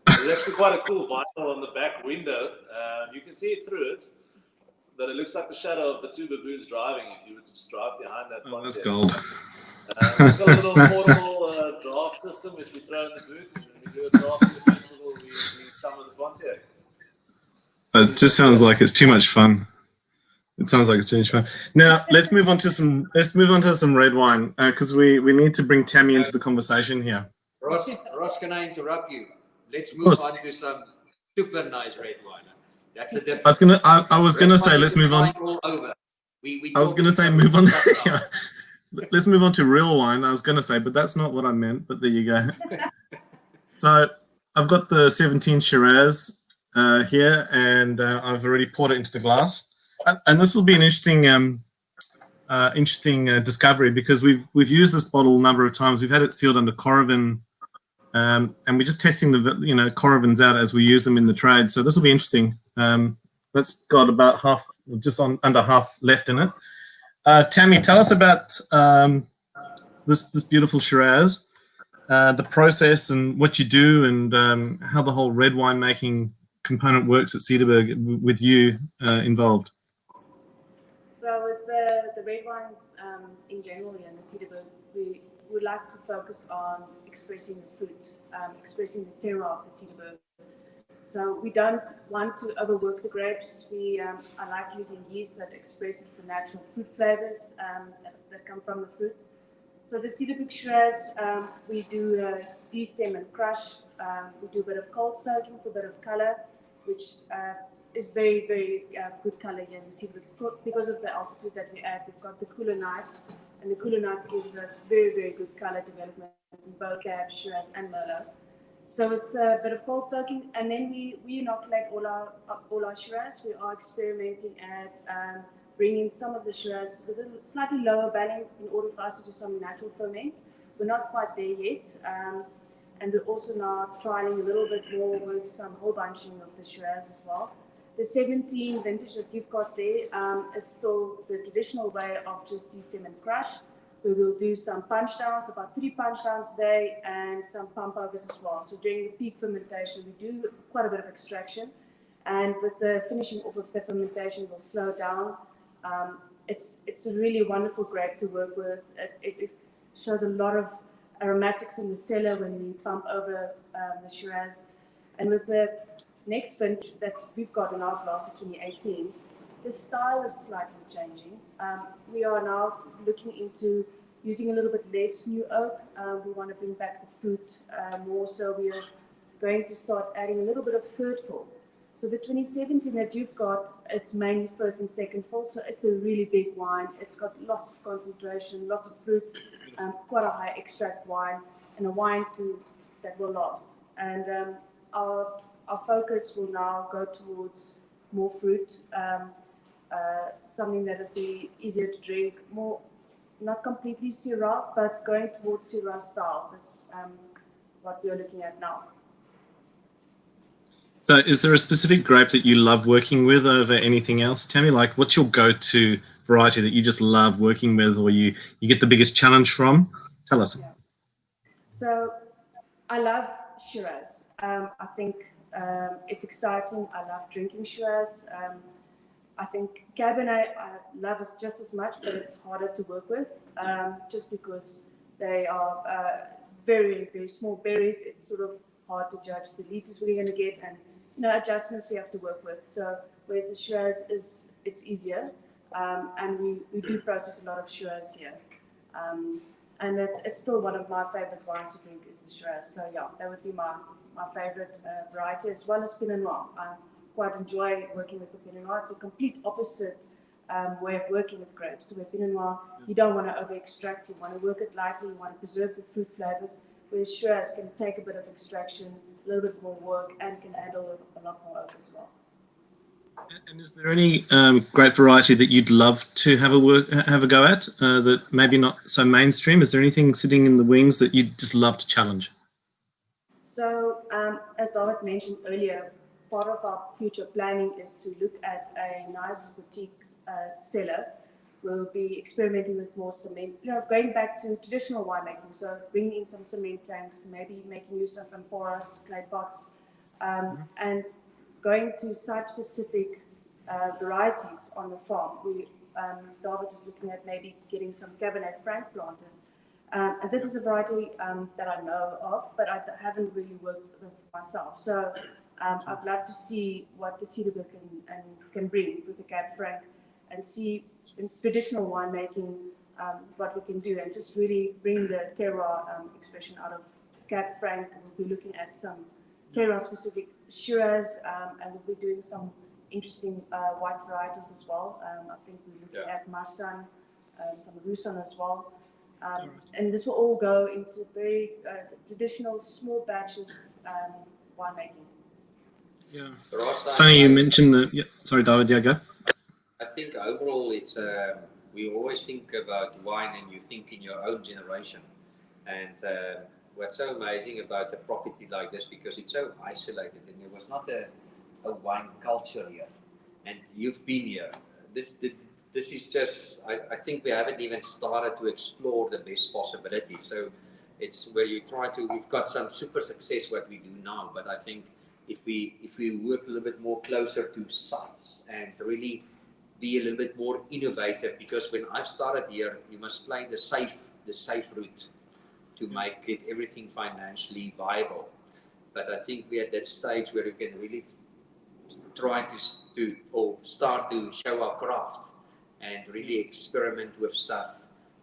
There's actually quite a cool vinyl on the back window. You can see it through it, but it looks like the shadow of the two baboons driving if you were to just drive behind that Pontiac. That's gold. We've got a little portable draft system which we throw in the boot, and when we do a draft in the festival, we come with the Pontiac. It just sounds like it's too much fun. It sounds like it's too much fun. Now let's move on to some red wine because we need to bring Tammy into the conversation here. Ross, can I interrupt you? Let's move on to some super nice red wine. That's a different. I was gonna say let's move on. I was gonna say move on. Yeah. Let's move on to real wine. I was gonna say, but that's not what I meant. But there you go. So I've got the 17 Shiraz here, and I've already poured it into the glass. And this will be an interesting discovery because we've used this bottle a number of times. We've had it sealed under Coravin, and we're just testing the Coravins out as we use them in the trade. So this will be interesting. That's got about half, under half left in it. Tammy, tell us about this beautiful Shiraz, the process and what you do, and how the whole red wine making component works at Cederberg with you involved. So with the red wines in general here in the Cedarburg, we would like to focus on expressing the fruit, expressing the terroir of the Cedarburg. So we don't want to overwork the grapes. I like using yeast that expresses the natural fruit flavors that come from the fruit. So the Cedarburg Shiraz, we do de-stem and crush. We do a bit of cold soaking for a bit of color, which is very, very good color here in the Cedarburg. Because of the altitude that we add, we've got the cooler nights, and the cooler nights gives us very, very good color development in both Cab, Shiraz, and Merlot. So it's a bit of cold soaking, and then we inoculate all our Shiraz. We are experimenting at bringing some of the Shiraz with a slightly lower value in order for us to do some natural ferment. We're not quite there yet, and we're also now trialing a little bit more with some whole bunching of the Shiraz as well. The 17 vintage that you've got there is still the traditional way of just de-stem and crush. We will do some punch downs, about 3 punch downs a day, and some pump overs as well. So during the peak fermentation, we do quite a bit of extraction, and with the finishing off of the fermentation, we'll slow down. It's a really wonderful grape to work with. It shows a lot of aromatics in the cellar when we pump over the Shiraz. And with the next vintage that we've got in our glass of 2018, the style is slightly changing. We are now looking into using a little bit less new oak. We want to bring back the fruit more, so we are going to start adding a little bit of third fill. So the 2017 that you've got, it's mainly first and second fill, so it's a really big wine. It's got lots of concentration, lots of fruit, quite a high extract wine, and a wine that will last. And our focus will now go towards more fruit, something that will be easier to drink, more, not completely Syrah, but going towards Syrah style. That's what we are looking at now. So is there a specific grape that you love working with over anything else, Tammy? Like, what's your go-to variety that you just love working with, or you get the biggest challenge from? Tell us. Yeah. So I love Shiraz. I think It's exciting. I love drinking Shiraz. I think Cabernet I love just as much, but it's harder to work with just because they are very, very small berries. It's sort of hard to judge the liters we're going to get and adjustments we have to work with. So whereas the Shiraz it's easier, and we do process a lot of Shiraz here. And it's still one of my favorite wines to drink is the Shiraz. So yeah, that would be my favorite variety, as well as Pinot Noir. I quite enjoy working with the Pinot Noir. It's a complete opposite way of working with grapes. So with Pinot Noir, you don't want to over-extract. You want to work it lightly. You want to preserve the fruit flavors. Whereas Shiraz can take a bit of extraction, a little bit more work, and can handle a lot more oak as well. And is there any grape variety that you'd love to have a go at that maybe not so mainstream? Is there anything sitting in the wings that you'd just love to challenge? So as David mentioned earlier, part of our future planning is to look at a nice boutique cellar. We'll be experimenting with more cement, going back to traditional winemaking. So bringing in some cement tanks, maybe making use of amphoras, clay pots, and going to site-specific varieties on the farm. David is looking at maybe getting some Cabernet Franc planted. And this is a variety that I know of, but I haven't really worked with myself. So I'd love to see what the Cedarburg can bring with the Cab Franc, and see in traditional winemaking what we can do, and just really bring the terroir expression out of Cab Franc. We'll be looking at some terroir-specific Shiraz, and we'll be doing some interesting white varieties as well. I think we're looking at Marsanne, some Roussanne as well. And this will all go into very traditional small batches winemaking. Yeah. It's funny you mentioned the. Yeah, sorry, David. Yeah, go. I think overall, it's we always think about wine, and you think in your own generation. And what's so amazing about a property like this, because it's so isolated, and there was not a wine culture here, and you've been here. This is just, I think we haven't even started to explore the best possibilities. So it's where you try to, we've got some super success what we do now, but I think if we work a little bit more closer to sites and really be a little bit more innovative, because when I've started here, you must play the safe route to make it everything financially viable. But I think we're at that stage where we can really try to start to show our craft and really experiment with stuff.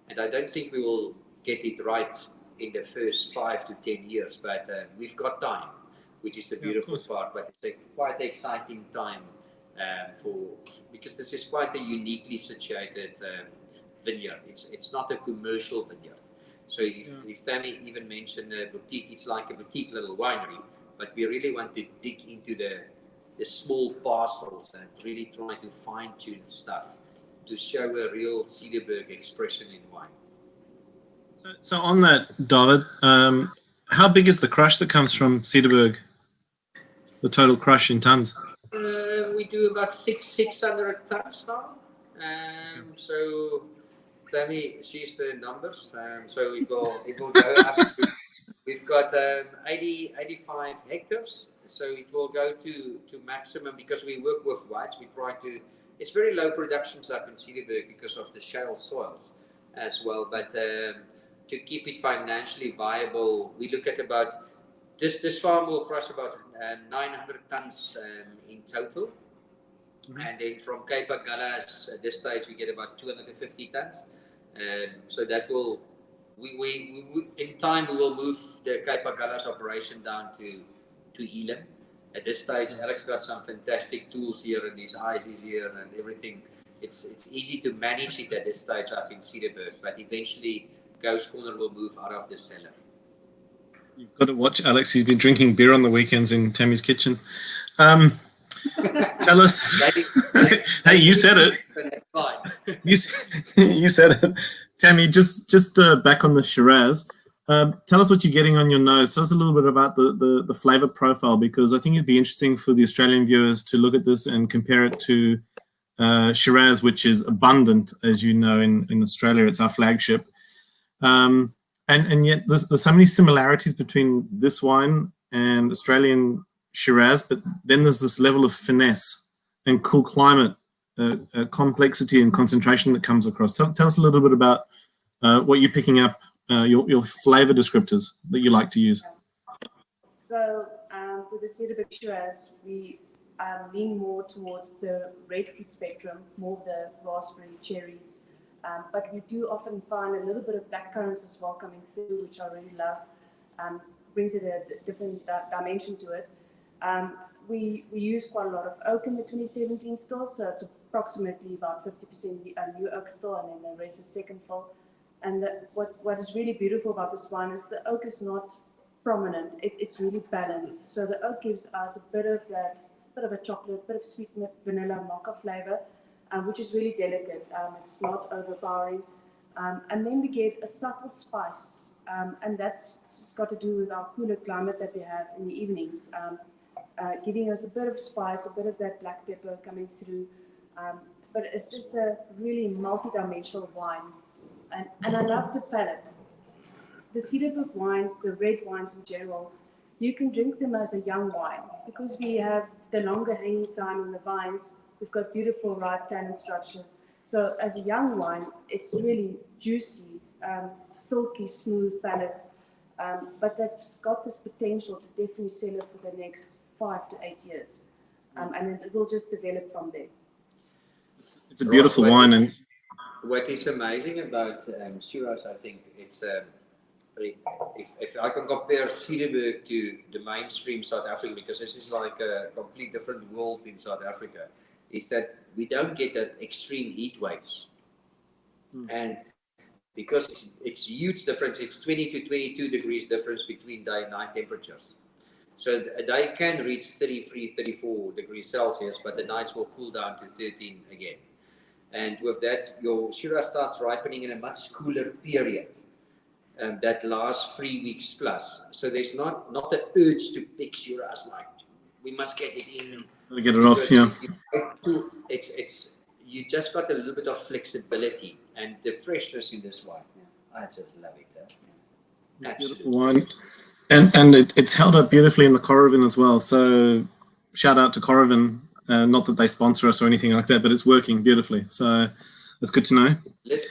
And I don't think we will get it right in the first 5 to 10 years, but we've got time, which is the beautiful part. But it's quite an exciting time because this is quite a uniquely situated vineyard. It's not a commercial vineyard. So if Tammy even mentioned a boutique, it's like a boutique little winery, but we really want to dig into the small parcels and really try to fine-tune stuff to show a real Cedarburg expression in wine. So on that, David, how big is the crush that comes from Cedarburg? The total crush in tons? We do about 600 tons now. So Tammy, she's the numbers. So it will go up. We've got 85 hectares. So it will go to maximum, because we work with whites. We try to. It's very low productions up in Cedarburg because of the shale soils as well. But to keep it financially viable, we look at about this farm will crush about 900 tons in total. Mm-hmm. And then from Cape Gallas, at this stage we get about 250 tons. So that will we in time we will move the Cape Gallas operation down to Elam. At this stage, Alex got some fantastic tools here, and his eyes is here, and everything. It's easy to manage it at this stage up in Cedarburg, but eventually Ghost Corner will move out of the cellar. You've got to watch Alex. He's been drinking beer on the weekends in Tammy's kitchen. Tell us. Hey, you said it. So that's fine. You said it. Tammy, just back on the Shiraz. Tell us what you're getting on your nose. Tell us a little bit about the flavor profile, because I think it'd be interesting for the Australian viewers to look at this and compare it to Shiraz, which is abundant, as you know, in Australia. It's our flagship. And yet there's so many similarities between this wine and Australian Shiraz, but then there's this level of finesse and cool climate, complexity and concentration that comes across. Tell us a little bit about what you're picking up, your flavor descriptors that you like to use. So with the Cederberg Shiraz, we lean more towards the red fruit spectrum, more of the raspberry, cherries, but we do often find a little bit of blackcurrants as well coming through, which I really love. Brings it a different dimension to it. We use quite a lot of oak in the 2017 still, so it's approximately about 50% new oak still, and then the rest is second fill. And what is really beautiful about this wine is the oak is not prominent; it's really balanced. So the oak gives us a bit of a chocolate, bit of sweet vanilla mocha flavor, which is really delicate. It's not overpowering, and then we get a subtle spice, and that's just got to do with our cooler climate that we have in the evenings, giving us a bit of spice, a bit of that black pepper coming through. But it's just a really multi-dimensional wine. And I love the palate. The Cedarburg wines, the red wines in general, you can drink them as a young wine because we have the longer hanging time on the vines. We've got beautiful ripe tannin structures. So as a young wine, it's really juicy, silky, smooth palates. But they've got this potential to definitely sell it for the next 5 to 8 years. And it will just develop from there. It's a beautiful wine. And what is amazing about Shiraz, I think it's if I can compare Cedarburg to the mainstream South Africa, because this is like a complete different world in South Africa, is that we don't get that extreme heat waves. And because it's huge difference, it's 20 to 22 degrees difference between day and night temperatures. So a day can reach 33, 34 degrees Celsius, but the nights will cool down to 13 again. And with that, your Shiraz starts ripening in a much cooler period that lasts 3 weeks plus. So there's not the urge to pick Shiraz like we must get it in. Get it off, yeah. It's you just got a little bit of flexibility and the freshness in this wine. I just love it. Beautiful wine. And it's held up beautifully in the Corrigan as well. So shout out to Corrigan. Not that they sponsor us or anything like that, but it's working beautifully. So that's good to know. Listen,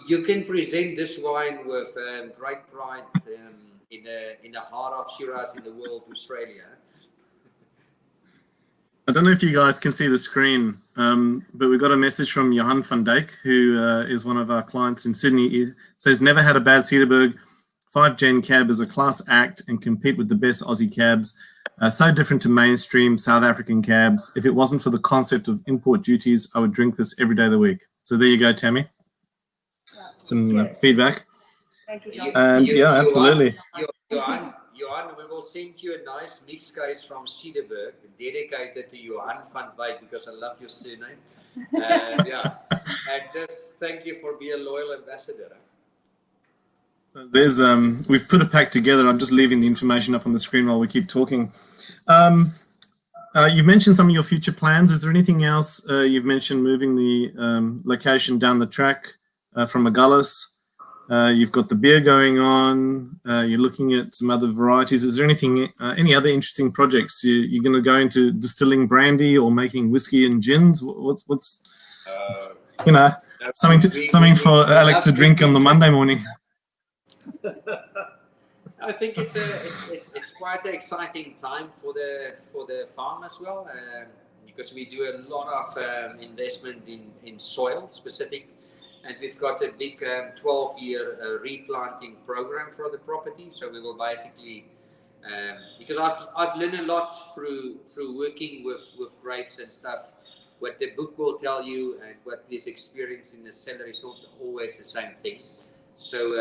you can present this wine with great pride in the heart of Shiraz in the world, Australia. I don't know if you guys can see the screen, but we got a message from Johan van Dijk, who is one of our clients in Sydney. He says, never had a bad Cedarburg. 5-gen cab is a class act and compete with the best Aussie cabs. So different to mainstream South African cabs. If it wasn't for the concept of import duties, I would drink this every day of the week. So there you go, Tammy. Some feedback. Thank you, And yeah, absolutely. Johan, we will send you a nice mix case from Cederberg, dedicated to Johan van Dijk, because I love your surname. And just thank you for being a loyal ambassador. There's we've put a pack together. I'm just leaving the information up on the screen while we keep talking. You've mentioned some of your future plans. Is there anything else? You've mentioned moving the location down the track from Agulhas. You've got the beer going on. You're looking at some other varieties. Is there anything, any other interesting projects? You're going to go into distilling brandy or making whiskey and gins? What's something for Alex to drink on the Monday morning? I think it's quite an exciting time for the farm as well, because we do a lot of investment in soil specific. And we've got a big 12-year replanting program for the property. So we will basically, because I've learned a lot through working with grapes and stuff. What the book will tell you and what we've experienced in the cellar is not always the same thing. So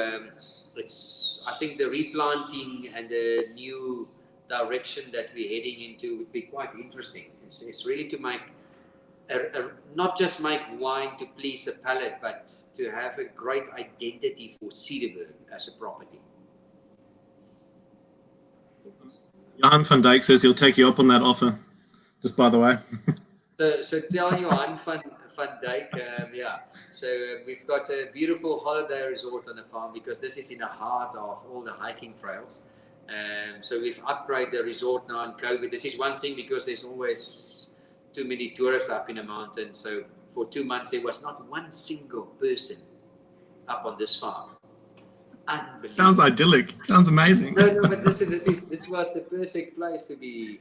I think the replanting and the new direction that we're heading into would be quite interesting. It's really to make not just make wine to please the palate, but to have a great identity for Cedarburg as a property. Johan van Dijk says he'll take you up on that offer, just by the way. So tell Johan van Dijk, So we've got a beautiful holiday resort on the farm, because this is in the heart of all the hiking trails. So we've upgraded the resort now in COVID. This is one thing because there's always too many tourists up in the mountains. So for 2 months, there was not one single person up on this farm. Unbelievable. Sounds idyllic. Sounds amazing. No, but listen, this was the perfect place to be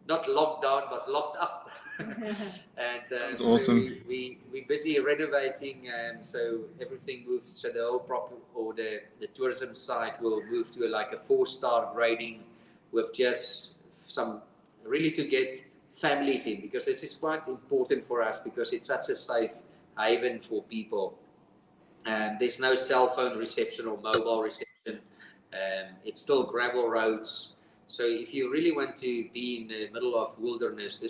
not locked down, but locked up. And Sounds so awesome. we're busy renovating, so everything moves. So the whole the tourism site will move to like a 4-star rating with just some really to get families in, because this is quite important for us because it's such a safe haven for people. There's no cell phone reception or mobile reception. It's still gravel roads. So if you really want to be in the middle of wilderness,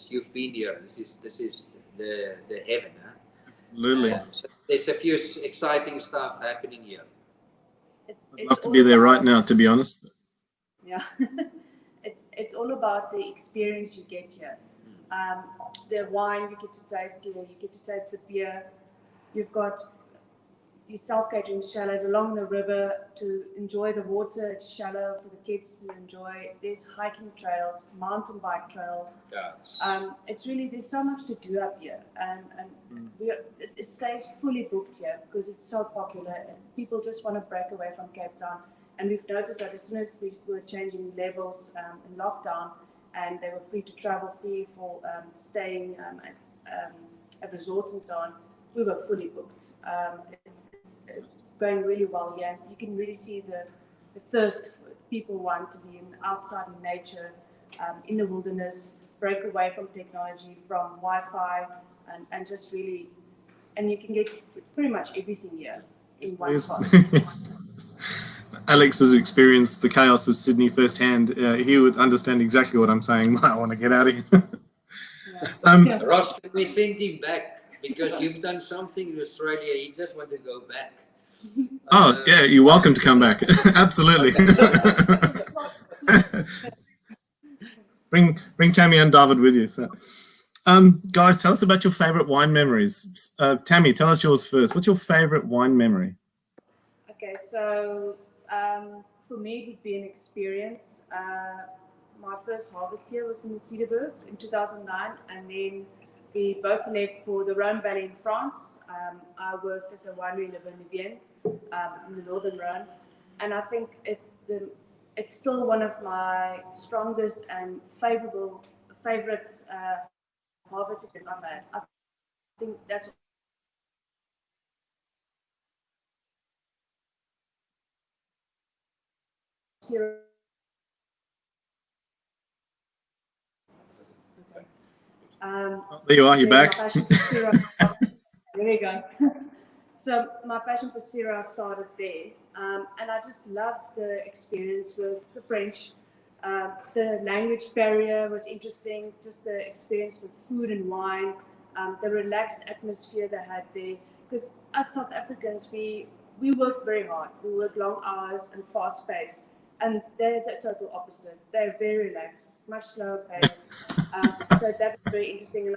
you've been here. This is the heaven. Huh? Absolutely. So there's a few exciting stuff happening here. I'd love to be there right now, to be honest. Yeah, it's all about the experience you get here. The wine you get to taste here, you get to taste the beer. You've got these self-catering chalets along the river to enjoy the water. It's shallow for the kids to enjoy. There's hiking trails, mountain bike trails. Yes. It's really, there's so much to do up here, and it stays fully booked here because it's so popular and people just want to break away from Cape Town. And we've noticed that as soon as we were changing levels in lockdown and they were free to travel, free for staying at resorts and so on, we were fully booked. It's going really well here. You can really see the thirst people want to be outside in nature, in the wilderness, break away from technology, from Wi-Fi, and just really, and you can get pretty much everything here in one spot. Alex has experienced the chaos of Sydney firsthand. He would understand exactly what I'm saying. I want to get out of here. Ross, can we send him back? Because you've done something in Australia, he just wants to go back. Yeah, you're welcome to come back. Absolutely. Bring Tammy and David with you. So, guys, tell us about your favorite wine memories. Tammy, tell us yours first. What's your favorite wine memory? Okay, so for me, it would be an experience. My first harvest here was in the Cedarburg in 2009, and then we both left for the Rhone Valley in France. I worked at the winery Le Vin in the Northern Rhone, and I think it's still one of my strongest and favorite harvest experiences I've had. I think that's There you are, you're back. There we go. So my passion for Shiraz started there, and I just loved the experience with the French. The language barrier was interesting, just the experience with food and wine, the relaxed atmosphere they had there. Because as South Africans, we work very hard. We work long hours and fast pace. And they're the total opposite. They're very relaxed, much slower pace. So that was very interesting, and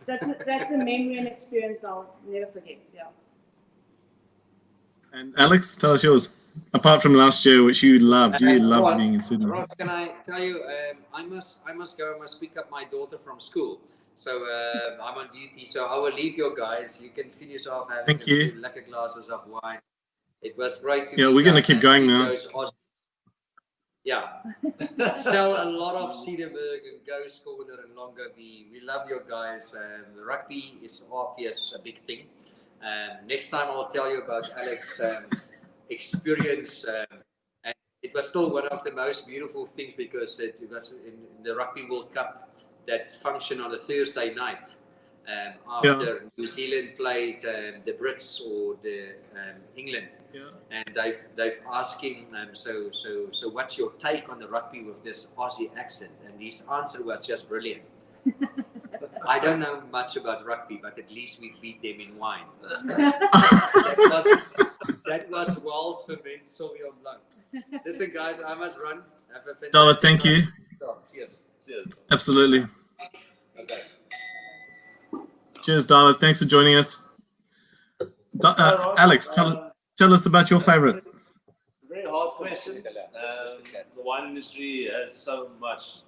that's a memory and experience I'll never forget. Yeah. And Alex, tell us yours. Apart from last year, which you loved, loved being in Sydney. Ross, can I tell you? I must go. I must pick up my daughter from school. So I'm on duty. So I will leave you guys. You can finish off having two lekker glasses of wine. It was great to. Yeah, we're going to keep going now. Yeah, sell a lot of Cedarburg and Ghost Corner and Longavie. We love your guys. The rugby is obvious, a big thing. Next time I'll tell you about Alex's experience. And it was still one of the most beautiful things because it was in the Rugby World Cup that function on a Thursday night after New Zealand played the Brits or the England. Yeah. And they've asked him, so what's your take on the rugby with this Aussie accent? And his answer was just brilliant. I don't know much about rugby, but at least we beat them in wine. that was Wild Ferment Sauvignon Blanc. Listen, guys, I must run. Have a fantastic David, thank you. Oh, cheers. Cheers. Absolutely. Okay. Cheers, David. Thanks for joining us. Alex, tell us about your favorite. Very hard question. The wine industry has so much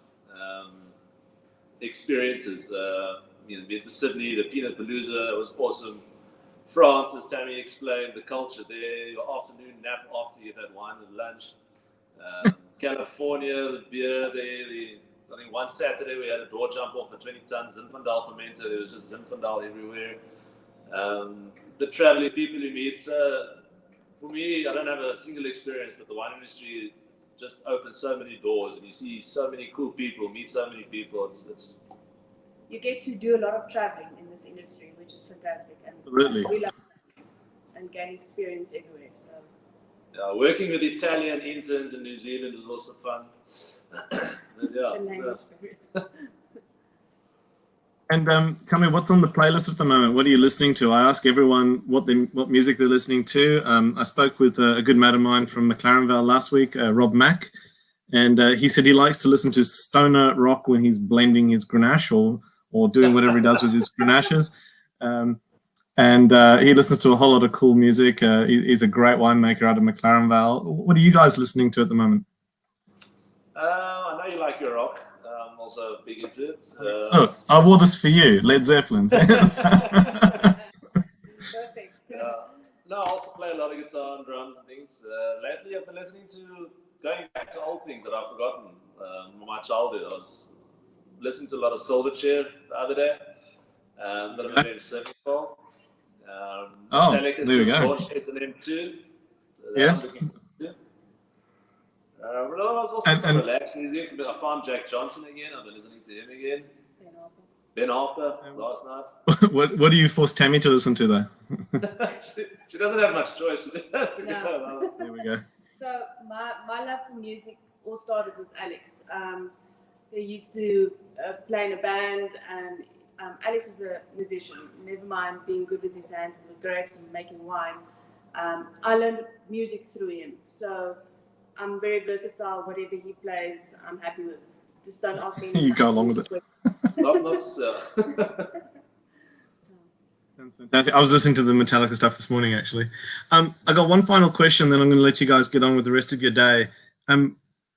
experiences. Been to Sydney, the Peanut Palooza, it was awesome. France, as Tammy explained, the culture there, your afternoon nap after you've had wine and lunch. California, the beer there. I think one Saturday we had a door jump off a 20-ton Zinfandel fermenter. There was just Zinfandel everywhere. The traveling people you meet. For me, I don't have a single experience, but the wine industry just opens so many doors, and you see so many cool people, meet so many people. You get to do a lot of traveling in this industry, which is fantastic. And Absolutely. we love it and gain experience everywhere. So. Working with Italian interns in New Zealand was also fun. The language barrier. And tell me, what's on the playlist at the moment? What are you listening to? I ask everyone what music they're listening to. I spoke with a good mate of mine from McLaren Vale last week, Rob Mack, and he said he likes to listen to stoner rock when he's blending his Grenache or doing whatever he does with his Grenaches. And he listens to a whole lot of cool music. He's a great winemaker out of McLaren Vale. What are you guys listening to at the moment? I know you like your rock. I'm also big into it. I wore this for you, Led Zeppelin. Perfect. No, I also play a lot of guitar and drums and things. Lately, I've been listening to, going back to old things that I've forgotten from my childhood. I was listening to a lot of Silverchair the other day. A little bit of Surfing. There we go. Launched S&M 2. Yes. But I was also some relaxed music. I found Jack Johnson again. I've been listening to him again. Ben Harper last night. What do you force Tammy to listen to though? she doesn't have much choice. She just has to go. There we go. So my love for music all started with Alex. He used to play in a band, and Alex is a musician. Never mind being good with his hands and the grapes and making wine. I learned music through him. So I'm very versatile. Whatever he plays, I'm happy with. Just don't ask me. You go along with it. Sounds fantastic. I was listening to the Metallica stuff this morning, actually. I got one final question, then I'm going to let you guys get on with the rest of your day.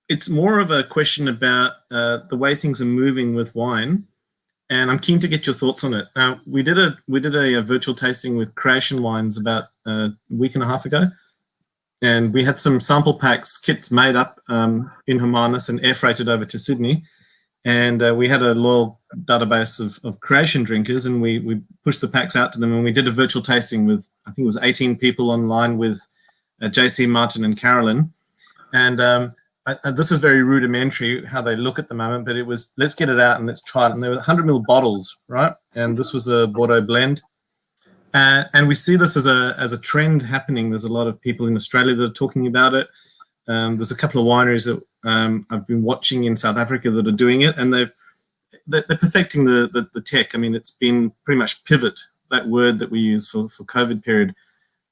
It's more of a question about the way things are moving with wine, and I'm keen to get your thoughts on it. We did a virtual tasting with Creation Wines about a week and a half ago, and we had some sample packs, kits made up in Hermanus and air freighted over to Sydney. And we had a loyal database of Creation drinkers, and we pushed the packs out to them, and we did a virtual tasting with, I think it was 18 people online with JC, Martin, and Carolyn. And this is very rudimentary how they look at the moment, but it was, let's get it out and let's try it. And there were 100 ml bottles, right? And this was a Bordeaux blend. And we see this as a trend happening. There's a lot of people in Australia that are talking about it. There's a couple of wineries that I've been watching in South Africa that are doing it, and they're perfecting the tech. I mean, it's been pretty much pivot, that word that we use for COVID period,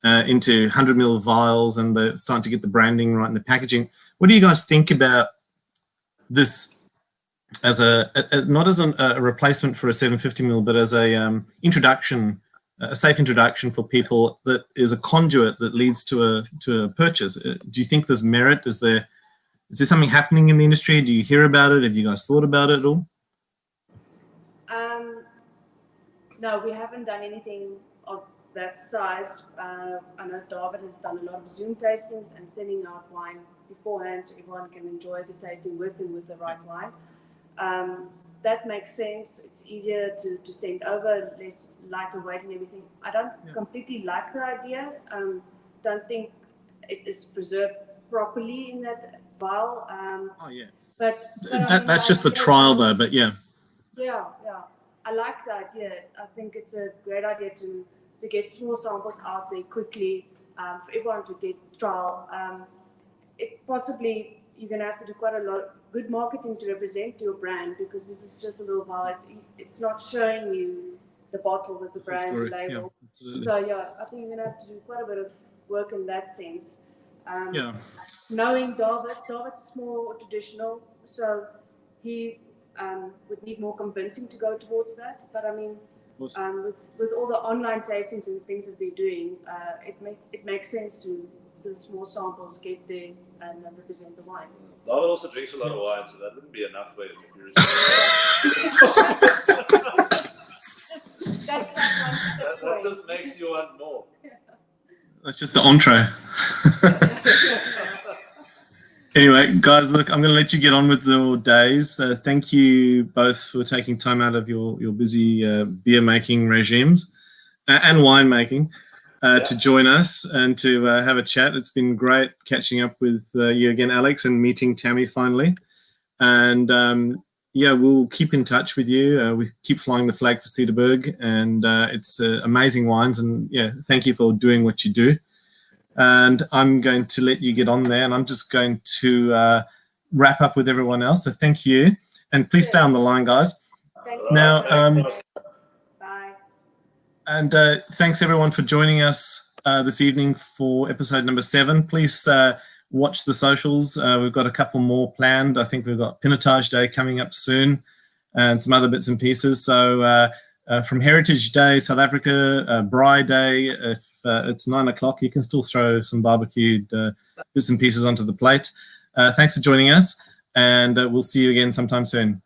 into 100 ml vials, and they're starting to get the branding right and the packaging. What do you guys think about this as not as a replacement for a 750 ml, but as a introduction, a safe introduction for people that is a conduit that leads to a purchase? Do you think there's merit? Is there something happening in the industry? Do you hear about it? Have you guys thought about it at all? No, we haven't done anything of that size. I know David has done a lot of Zoom tastings and sending out wine beforehand so everyone can enjoy the tasting with the right wine. That makes sense. It's easier to send over, less lighter weight and everything. I don't completely like the idea. Don't think it is preserved properly in that vial. But that's just the trial though, but yeah. Yeah. I like the idea. I think it's a great idea to get small samples out there quickly for everyone to get trial. It possibly you're going to have to do quite a lot of good marketing to represent your brand, because this is just a little vial. It's not showing you the bottle with the brand label. Yeah, so I think you're going to have to do quite a bit of work in that sense. Knowing David's more traditional, so he would need more convincing to go towards that. But I mean, with all the online tastings and things that we're doing, it makes sense to the small samples get there and represent the wine. David also drinks a lot of wine, so that wouldn't be enough for him if you That's one step that just makes you want more. That's just the entree. Anyway, guys, look, I'm going to let you get on with your days. Thank you both for taking time out of your busy beer making regimes and wine making to join us and to have a chat. It's been great catching up with you again, Alex, and meeting Tammy finally. And yeah, we'll keep in touch with you. We keep flying the flag for Cedarburg, and it's amazing wines. And yeah, thank you for doing what you do. And I'm going to let you get on there, and I'm just going to wrap up with everyone else. So thank you, and please stay on the line, guys. Thank you. Now, Bye. and thanks everyone for joining us this evening for episode number 7. Please watch the socials. We've got a couple more planned. I think we've got Pinotage Day coming up soon, and some other bits and pieces. So from Heritage Day, South Africa, Braai Day, if it's 9 o'clock, you can still throw some barbecued bits and pieces onto the plate. Thanks for joining us, and we'll see you again sometime soon.